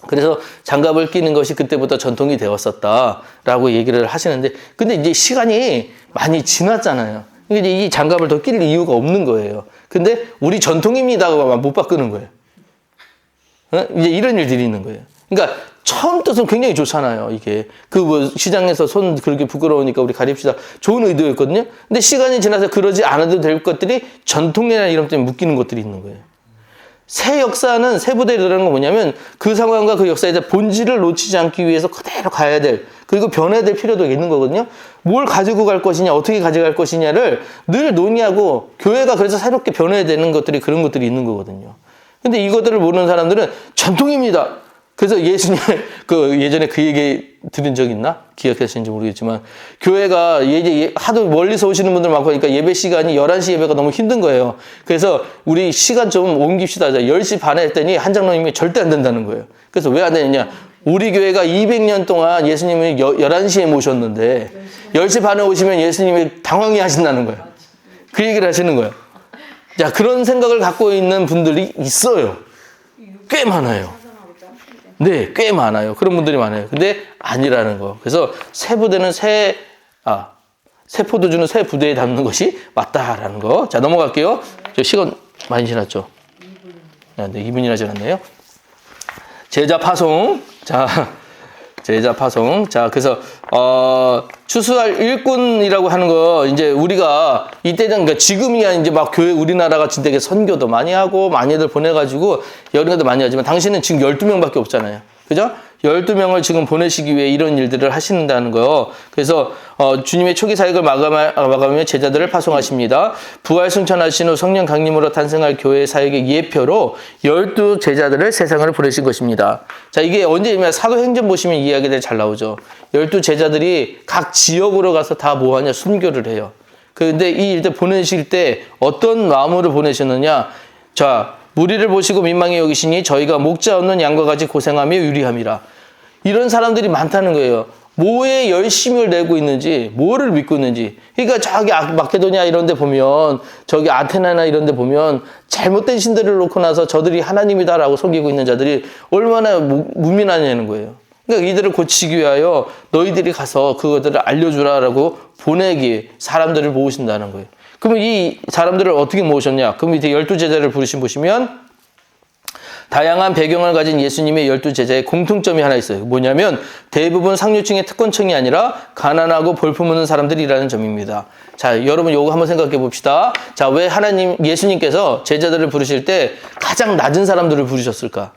그래서 장갑을 끼는 것이 그때부터 전통이 되었었다라고 얘기를 하시는데 근데 이제 시간이 많이 지났잖아요. 그러니까 이제 이 장갑을 더 끼릴 이유가 없는 거예요. 근데 우리 전통입니다가 못 바꾸는 거예요. 이제 이런 일들이 있는 거예요. 그러니까 처음 뜻은 굉장히 좋잖아요. 이게 시장에서 손 그렇게 부끄러우니까 우리 가립시다. 좋은 의도였거든요. 근데 시간이 지나서 그러지 않아도 될 것들이 전통이라는 이름 때문에 묶이는 것들이 있는 거예요. 새 역사는 새 부대에 들어가는 건 뭐냐면 그 상황과 그 역사에 대한 본질을 놓치지 않기 위해서 그대로 가야 될 그리고 변해야 될 필요도 있는 거거든요. 뭘 가지고 갈 것이냐 어떻게 가져갈 것이냐를 늘 논의하고 교회가 그래서 새롭게 변해야 되는 것들이 그런 것들이 있는 거거든요. 근데 이것들을 모르는 사람들은 전통입니다. 그래서 예수님 예전에 그 얘기 들은 적 있나? 기억하시는지 모르겠지만 교회가 하도 멀리서 오시는 분들 많고 하니까 예배 시간이 11시 예배가 너무 힘든 거예요. 그래서 우리 시간 좀 옮깁시다. 10시 반에 했더니 한 장로님이 절대 안 된다는 거예요. 그래서 왜 안 되느냐? 우리 교회가 200년 동안 예수님을 11시에 모셨는데 10시 반에 오시면 예수님이 당황해 하신다는 거예요. 그 얘기를 하시는 거예요. 자, 그런 생각을 갖고 있는 분들이 있어요. 꽤 많아요. 네, 꽤 많아요. 그런 분들이 많아요. 근데 아니라는 거. 그래서 새 부대는 새 포도주는 새 부대에 담는 것이 맞다라는 거. 자, 넘어갈게요. 저 시간 많이 지났죠? 2분. 네, 2분이나 지났네요. 제자 파송. 자, 제자 파송. 자, 그래서 추수할 일꾼이라고 하는 거 이제 우리가 이때는 그러니까 지금이야 이제 막 교회 우리나라가 진짜 선교도 많이 하고 많이들 보내가지고 여러 가지 많이 하지만 당신은 지금 12명밖에 없잖아요. 그죠? 12명을 지금 보내시기 위해 이런 일들을 하신다는 거예요. 그래서 주님의 초기 사역을 마감하며 제자들을 파송하십니다. 부활 승천하신 후 성령 강림으로 탄생할 교회 사역의 예표로 12 제자들을 세상을 보내신 것입니다. 자, 이게 언제냐면 사도행전 보시면 이야기들이 잘 나오죠. 12 제자들이 각 지역으로 가서 다 뭐하냐? 순교를 해요. 그런데 이 일들 보내실 때 어떤 마음으로 보내셨느냐? 자, 무리를 보시고 민망히 여기시니 저희가 목자 없는 양과 같이 고생하며 유리함이라. 이런 사람들이 많다는 거예요. 뭐에 열심을 내고 있는지, 뭐를 믿고 있는지. 그러니까 저기 마케도니아 이런 데 보면, 저기 아테나나 이런 데 보면 잘못된 신들을 놓고 나서 저들이 하나님이다라고 속이고 있는 자들이 얼마나 무민하냐는 거예요. 그러니까 이들을 고치기 위하여 너희들이 가서 그것들을 알려주라라고 보내기 사람들을 모으신다는 거예요. 그럼 이 사람들을 어떻게 모으셨냐? 그럼 밑에 12 제자를 부르신 보시면 다양한 배경을 가진 예수님의 12 제자의 공통점이 하나 있어요. 뭐냐면 대부분 상류층의 특권층이 아니라 가난하고 볼품없는 사람들이라는 점입니다. 자, 여러분 요거 한번 생각해 봅시다. 자, 왜 예수님께서 제자들을 부르실 때 가장 낮은 사람들을 부르셨을까?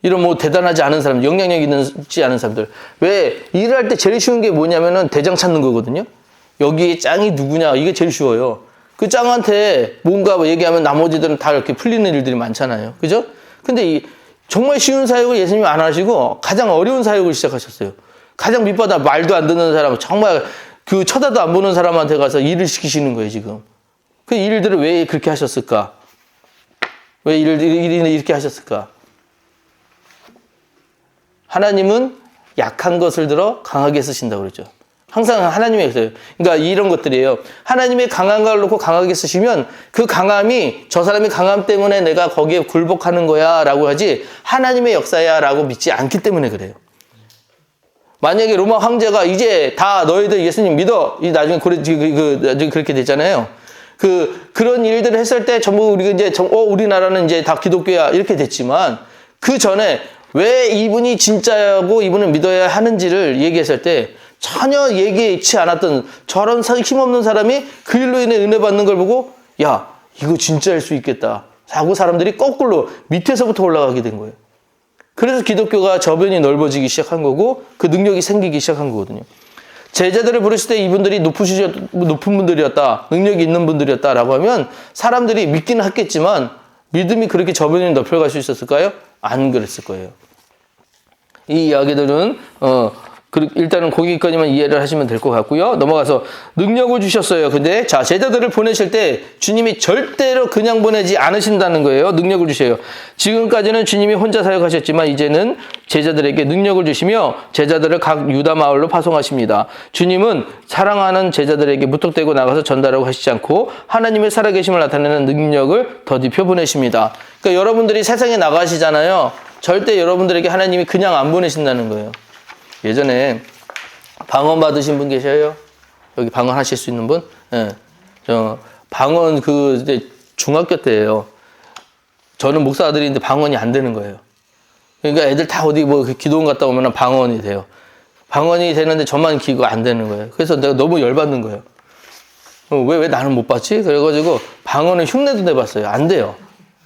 이런 뭐 대단하지 않은 사람, 영향력 있지 않은 사람들. 왜 일을 할 때 제일 쉬운 게 뭐냐면은 대장 찾는 거거든요. 여기에 짱이 누구냐? 이게 제일 쉬워요. 그 짱한테 뭔가 얘기하면 나머지들은 다 이렇게 풀리는 일들이 많잖아요. 그죠? 근데 정말 쉬운 사역을 예수님이 안 하시고 가장 어려운 사역을 시작하셨어요. 가장 밑바닥 말도 안 듣는 사람, 정말 쳐다도 안 보는 사람한테 가서 일을 시키시는 거예요, 지금. 그 일들을 왜 그렇게 하셨을까? 왜 일을 이렇게 하셨을까? 하나님은 약한 것을 들어 강하게 쓰신다고 그러죠. 항상 하나님의 있어요. 그러니까 이런 것들이에요. 하나님의 강한 걸 놓고 강하게 쓰시면 그 강함이 저 사람의 강함 때문에 내가 거기에 굴복하는 거야 라고 하지 하나님의 역사야 라고 믿지 않기 때문에 그래요. 만약에 로마 황제가 이제 다 너희들 예수님 믿어. 나중에 그렇게 됐잖아요. 그런 일들을 했을 때 전부 우리가 이제 우리나라는 이제 다 기독교야 이렇게 됐지만 그 전에 왜 이분이 진짜고 이분을 믿어야 하는지를 얘기했을 때 전혀 얘기치 않았던 저런 힘없는 사람이 그 일로 인해 은혜 받는 걸 보고 야, 이거 진짜 할 수 있겠다 하고 사람들이 거꾸로 밑에서부터 올라가게 된 거예요. 그래서 기독교가 저변이 넓어지기 시작한 거고 그 능력이 생기기 시작한 거거든요. 제자들을 부르실 때 이분들이 높은 분들이었다, 능력이 있는 분들이었다라고 하면 사람들이 믿기는 했겠지만 믿음이 그렇게 저변을 넓혀갈 수 있었을까요? 안 그랬을 거예요. 이 이야기들은 일단은 거기까지만 이해를 하시면 될 것 같고요. 넘어가서 능력을 주셨어요. 근데 자, 제자들을 보내실 때 주님이 절대로 그냥 보내지 않으신다는 거예요. 능력을 주셔요. 지금까지는 주님이 혼자 사역하셨지만 이제는 제자들에게 능력을 주시며 제자들을 각 유다 마을로 파송하십니다. 주님은 사랑하는 제자들에게 무턱대고 나가서 전달하고 하시지 않고 하나님의 살아계심을 나타내는 능력을 더디펴 보내십니다. 그러니까 여러분들이 세상에 나가시잖아요. 절대 여러분들에게 하나님이 그냥 안 보내신다는 거예요. 예전에 방언 받으신 분 계셔요? 여기 방언 하실 수 있는 분? 예. 저 방언 이제 중학교 때예요. 저는 목사 아들인데 방언이 안 되는 거예요. 그러니까 애들 다 어디 기도원 갔다 오면 방언이 돼요. 방언이 되는데 저만 기가 안 되는 거예요. 그래서 내가 너무 열받는 거예요. 왜 나는 못 받지? 그래가지고 방언을 흉내도 내봤어요. 안 돼요.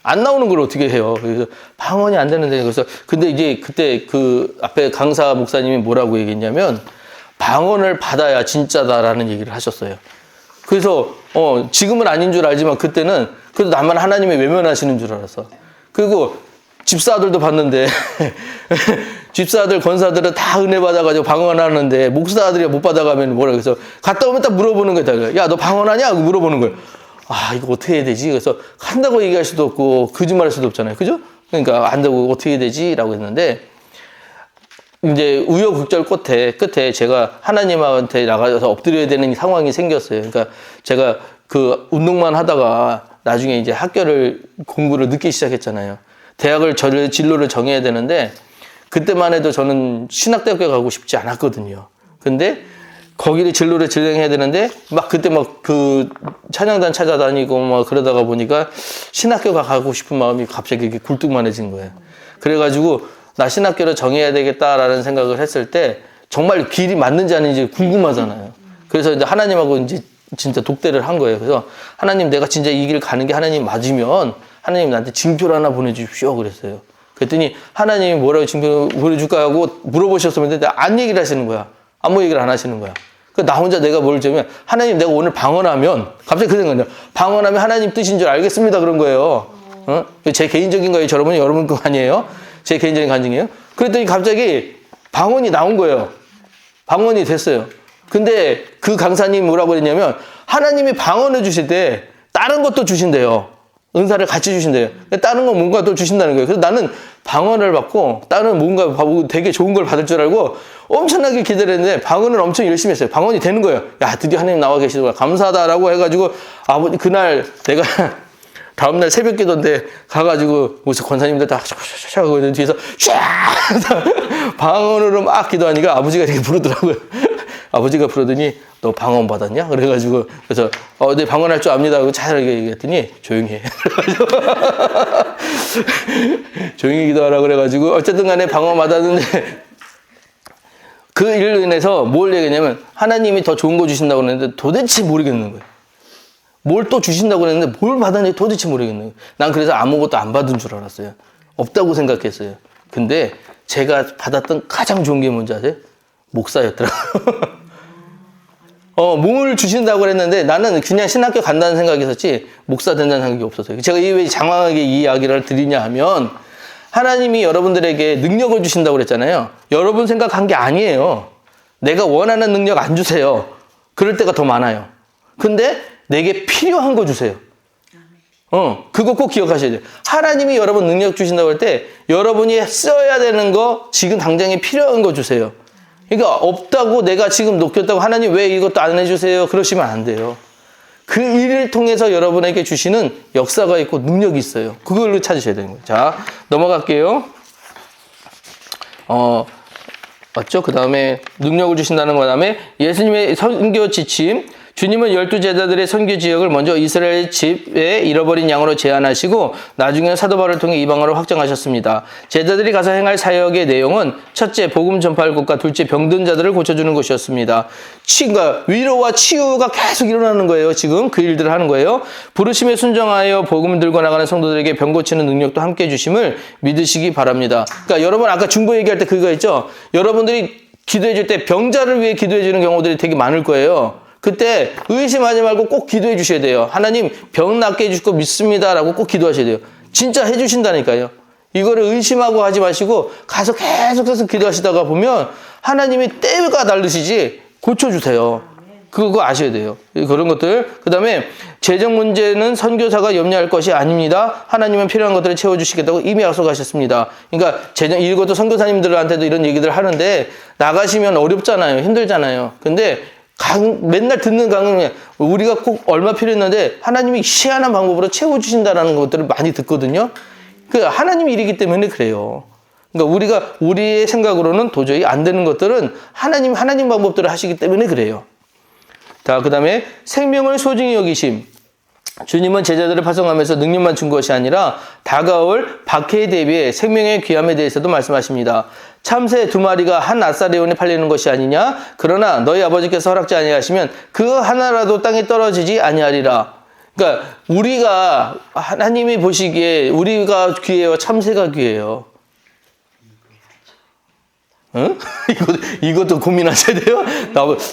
안 나오는 걸 어떻게 해요? 그래서 방언이 안 되는데, 그래서 근데 이제 그때 그 앞에 강사 목사님이 뭐라고 얘기했냐면 방언을 받아야 진짜다라는 얘기를 하셨어요. 그래서 지금은 아닌 줄 알지만 그때는 그래도 나만 하나님의 외면하시는 줄 알았어. 그리고 집사들도 봤는데 집사들 권사들은 다 은혜 받아가지고 방언하는데 목사들이 못 받아가면 뭐라 그래서 갔다 오면 딱 물어보는 거야. 야, 너 방언하냐? 물어보는 거예요. 아, 이거 어떻게 해야 되지? 그래서 한다고 얘기할 수도 없고 거짓말할 수도 없잖아요. 그죠? 그러니까 안다고 어떻게 해야 되지? 라고 했는데 이제 우여곡절 끝에 제가 하나님한테 나가서 엎드려야 되는 상황이 생겼어요. 그러니까 제가 그 운동만 하다가 나중에 이제 공부를 늦게 시작했잖아요. 대학을 진로를 정해야 되는데 그때만 해도 저는 신학대학교 가고 싶지 않았거든요. 근데 거기를 진로를 진행해야 되는데 그때 그 찬양단 찾아다니고 그러다가 보니까 신학교가 가고 싶은 마음이 갑자기 이렇게 굴뚝만해진 거예요. 그래가지고 나 신학교를 정해야 되겠다라는 생각을 했을 때 정말 길이 맞는지 아닌지 궁금하잖아요. 그래서 이제 하나님하고 이제 진짜 독대를 한 거예요. 그래서 하나님, 내가 진짜 이 길 가는 게 하나님 맞으면 하나님 나한테 징표를 하나 보내주십시오 그랬어요. 그랬더니 하나님이 뭐라고 징표 보내줄까 하고 물어보셨으면 안 얘기를 하시는 거야. 아무 얘기를 안 하시는 거야. 나 혼자 내가 뭘 주면 하나님, 내가 오늘 방언하면 갑자기 그 생각이에요. 방언하면 하나님 뜻인 줄 알겠습니다 그런 거예요. 제 개인적인 거예요. 여러분 거 아니에요. 제 개인적인 간증이에요. 그랬더니 갑자기 방언이 나온 거예요. 방언이 됐어요. 근데 그 강사님이 뭐라고 그랬냐면 하나님이 방언을 주실 때 다른 것도 주신대요. 은사를 같이 주신대요. 다른 건 뭔가 또 주신다는 거예요. 그래서 나는 방언을 받고 다른 뭔가 되게 좋은 걸 받을 줄 알고 엄청나게 기다렸는데 방언을 엄청 열심히 했어요. 방언이 되는 거예요. 야, 드디어 하나님 나와 계시는 거야. 감사하다라고 해가지고 아버지 그날 내가 다음날 새벽 기도인데 가가지고 무슨 권사님들 다 하고 있는 뒤에서 쫙 방언으로 막 기도하니까 아버지가 이렇게 부르더라고요. 아버지가 부르더니 너 방언 받았냐? 그래가지고 그래서 네 방언할 줄 압니다 하고 잘하게 얘기했더니 조용히 해. 그래가지고 조용히 기도하라고 그래가지고 어쨌든 간에 방언 받았는데 그 일로 인해서 뭘 얘기했냐면 하나님이 더 좋은 거 주신다고 그랬는데 도대체 모르겠는 거예요. 뭘 또 주신다고 그랬는데 뭘 받았는지 도대체 모르겠는 거예요. 난 그래서 아무것도 안 받은 줄 알았어요. 없다고 생각했어요. 근데 제가 받았던 가장 좋은 게 뭔지 아세요? 목사였더라고요. 뭘 주신다고 그랬는데 나는 그냥 신학교 간다는 생각이 있었지 목사 된다는 생각이 없었어요. 제가 왜 장황하게 이 이야기를 드리냐 하면 하나님이 여러분들에게 능력을 주신다고 그랬잖아요. 여러분 생각한 게 아니에요. 내가 원하는 능력 안 주세요. 그럴 때가 더 많아요. 근데 내게 필요한 거 주세요. 그거 꼭 기억하셔야 돼요. 하나님이 여러분 능력 주신다고 할 때 여러분이 써야 되는 거 지금 당장에 필요한 거 주세요. 그러니까 없다고 내가 지금 놓겠다고 하나님 왜 이것도 안 해주세요? 그러시면 안 돼요. 그 일을 통해서 여러분에게 주시는 역사가 있고 능력이 있어요. 그걸로 찾으셔야 되는 거예요. 자, 넘어갈게요. 맞죠? 그 다음에 능력을 주신다는 거 다음에 예수님의 선교 지침. 주님은 12제자들의 선교 지역을 먼저 이스라엘 집에 잃어버린 양으로 제안하시고 나중에는 사도 바울을 통해 이방으로 확장하셨습니다. 제자들이 가서 행할 사역의 내용은 첫째, 복음 전파할 것과 둘째, 병든 자들을 고쳐주는 것이었습니다. 그러니까 위로와 치유가 계속 일어나는 거예요. 지금 그 일들을 하는 거예요. 부르심에 순종하여 복음을 들고 나가는 성도들에게 병 고치는 능력도 함께 주심을 믿으시기 바랍니다. 그러니까 여러분 아까 중보 얘기할 때 그거 있죠? 여러분들이 기도해 줄 때 병자를 위해 기도해 주는 경우들이 되게 많을 거예요. 그때 의심하지 말고 꼭 기도해 주셔야 돼요. 하나님 병 낫게 해줄 거 믿습니다라고 꼭 기도하셔야 돼요. 진짜 해주신다니까요. 이거를 의심하고 하지 마시고 가서 계속해서 기도하시다가 보면 하나님이 때가 다르시지 고쳐주세요. 그거 아셔야 돼요. 그런 것들. 그 다음에 재정 문제는 선교사가 염려할 것이 아닙니다. 하나님은 필요한 것들을 채워주시겠다고 이미 약속하셨습니다. 그러니까 이것도 선교사님들한테도 이런 얘기들 하는데 나가시면 어렵잖아요. 힘들잖아요. 근데 맨날 듣는 강은 우리가 꼭 얼마 필요했는데 하나님이 희한한 방법으로 채워주신다라는 것들을 많이 듣거든요. 그 하나님이 일이기 때문에 그래요. 그러니까 우리가 우리의 생각으로는 도저히 안 되는 것들은 하나님 방법들을 하시기 때문에 그래요. 자, 그 다음에 생명을 소중히 여기심. 주님은 제자들을 파송하면서 능력만 준 것이 아니라 다가올 박해에 대비해 생명의 귀함에 대해서도 말씀하십니다. 참새 2마리가 한 아사리온에 팔리는 것이 아니냐? 그러나 너희 아버지께서 허락지 아니하시면 그 하나라도 땅에 떨어지지 아니하리라. 그러니까 우리가 하나님이 보시기에 우리가 귀해요? 참새가 귀해요? 응? 이것도 고민하셔야 돼요?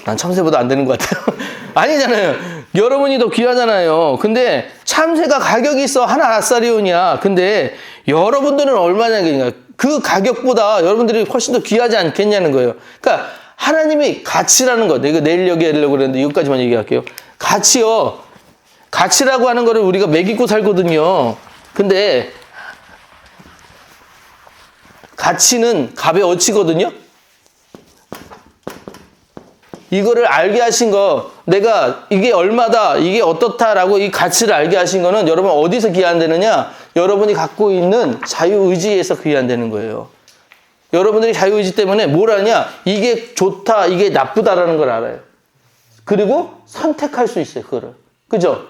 난 참새보다 안 되는 것 같아요. 아니잖아요. 여러분이 더 귀하잖아요. 근데 참새가 가격이 있어. 하나 아사리온이야. 근데 여러분들은 얼마냐. 그 가격보다 여러분들이 훨씬 더 귀하지 않겠냐는 거예요. 그러니까 하나님이 가치라는 거. 내가 내일 얘기하려고 그랬는데 이것까지만 얘기할게요. 가치요. 가치라고 하는 거를 우리가 매기고 살거든요. 근데 가치는 값의 어치거든요. 이거를 알게 하신 거, 내가 이게 얼마다, 이게 어떻다라고 이 가치를 알게 하신 거는 여러분 어디서 귀한되느냐? 여러분이 갖고 있는 자유의지에서 귀한되는 거예요. 여러분들이 자유의지 때문에 뭘 하냐? 이게 좋다, 이게 나쁘다라는 걸 알아요. 그리고 선택할 수 있어요, 그거를. 그죠?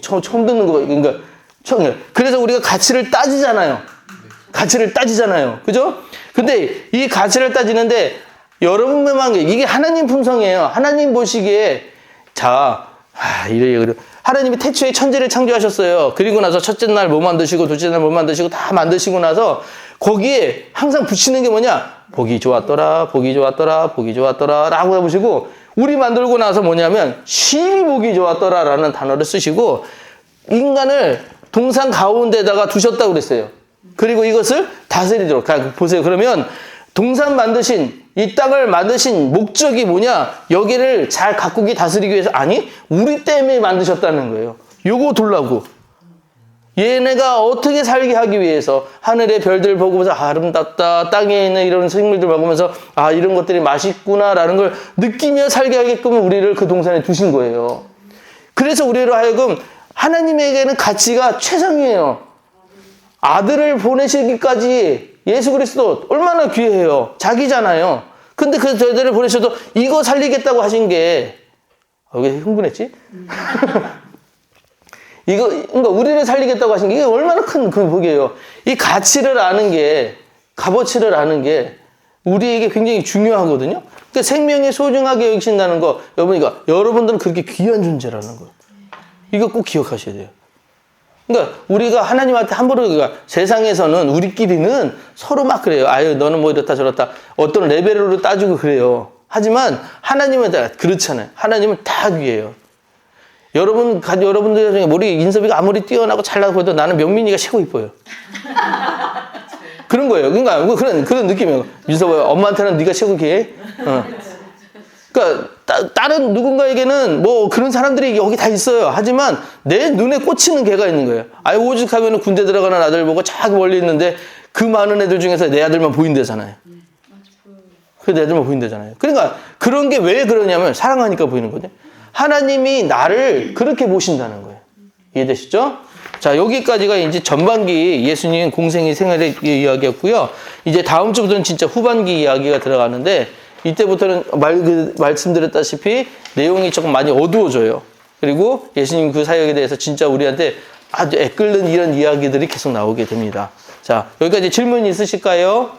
처음 듣는 거, 그러니까, 그래서 우리가 가치를 따지잖아요. 가치를 따지잖아요. 그죠? 근데 이 가치를 따지는데 여러분만 이게 하나님 품성이에요. 하나님 보시기에 이래 하나님이 태초에 천지를 창조하셨어요. 그리고 나서 첫째 날 뭐 만드시고 둘째 날 뭐 만드시고 다 만드시고 나서 거기에 항상 붙이는 게 뭐냐? 보기 좋았더라, 보기 좋았더라, 보기 좋았더라 라고 해보시고 우리 만들고 나서 뭐냐면 심히 보기 좋았더라 라는 단어를 쓰시고 인간을 동산 가운데다가 두셨다고 그랬어요. 그리고 이것을 다스리도록. 보세요. 그러면 동산 만드신, 이 땅을 만드신 목적이 뭐냐? 여기를 잘 가꾸기 다스리기 위해서, 아니, 우리 때문에 만드셨다는 거예요. 요거 돌라고. 얘네가 어떻게 살게 하기 위해서 하늘의 별들 보고서 아름답다, 땅에 있는 이런 생물들 먹으면서 이런 것들이 맛있구나라는 걸 느끼며 살게 하게끔 우리를 그 동산에 두신 거예요. 그래서 우리로 하여금 하나님에게는 가치가 최상이에요. 아들을 보내시기까지 예수 그리스도 얼마나 귀해요. 자기잖아요. 근데 그 저희들을 보내셔도 이거 살리겠다고 하신 게 왜 흥분했지? 그러니까 우리를 살리겠다고 하신 게 이게 얼마나 큰 그 복이에요. 이 가치를 아는 게, 값어치를 아는 게 우리에게 굉장히 중요하거든요. 그러니까 생명이 소중하게 여기신다는 거, 여러분들은 그렇게 귀한 존재라는 거. 이거 꼭 기억하셔야 돼요. 그러니까 우리가 하나님한테 함부로 세상에서는 우리끼리는 서로 막 그래요. 너는 뭐 이렇다 저렇다. 어떤 레벨으로 따지고 그래요. 하지만 하나님은 다 그렇잖아요. 하나님은 다 귀해요. 여러분들 중에 우리 인섭이가 아무리 뛰어나고 잘나고 해도 나는 명민이가 최고 이뻐요. 그런 거예요. 그러니까 그런 느낌이에요. 인섭아, 엄마한테는 네가 최고 귀해. 그러니까 다른 누군가에게는 뭐 그런 사람들이 여기 다 있어요. 하지만 내 눈에 꽂히는 개가 있는 거예요. 오죽하면 군대 들어가는 아들 보고 쫙 멀리 있는데 그 많은 애들 중에서 내 아들만 보인대잖아요. 그 내 아들만 보인대잖아요. 그러니까 그런 게 왜 그러냐면 사랑하니까 보이는 거죠. 하나님이 나를 그렇게 보신다는 거예요. 이해되시죠? 자, 여기까지가 이제 전반기 예수님 공생의 생활의 이야기였고요. 이제 다음 주부터는 진짜 후반기 이야기가 들어가는데 이때부터는 말씀드렸다시피 내용이 조금 많이 어두워져요. 그리고 예수님 그 사역에 대해서 진짜 우리한테 아주 애끓는 이런 이야기들이 계속 나오게 됩니다. 자, 여기까지 질문 있으실까요?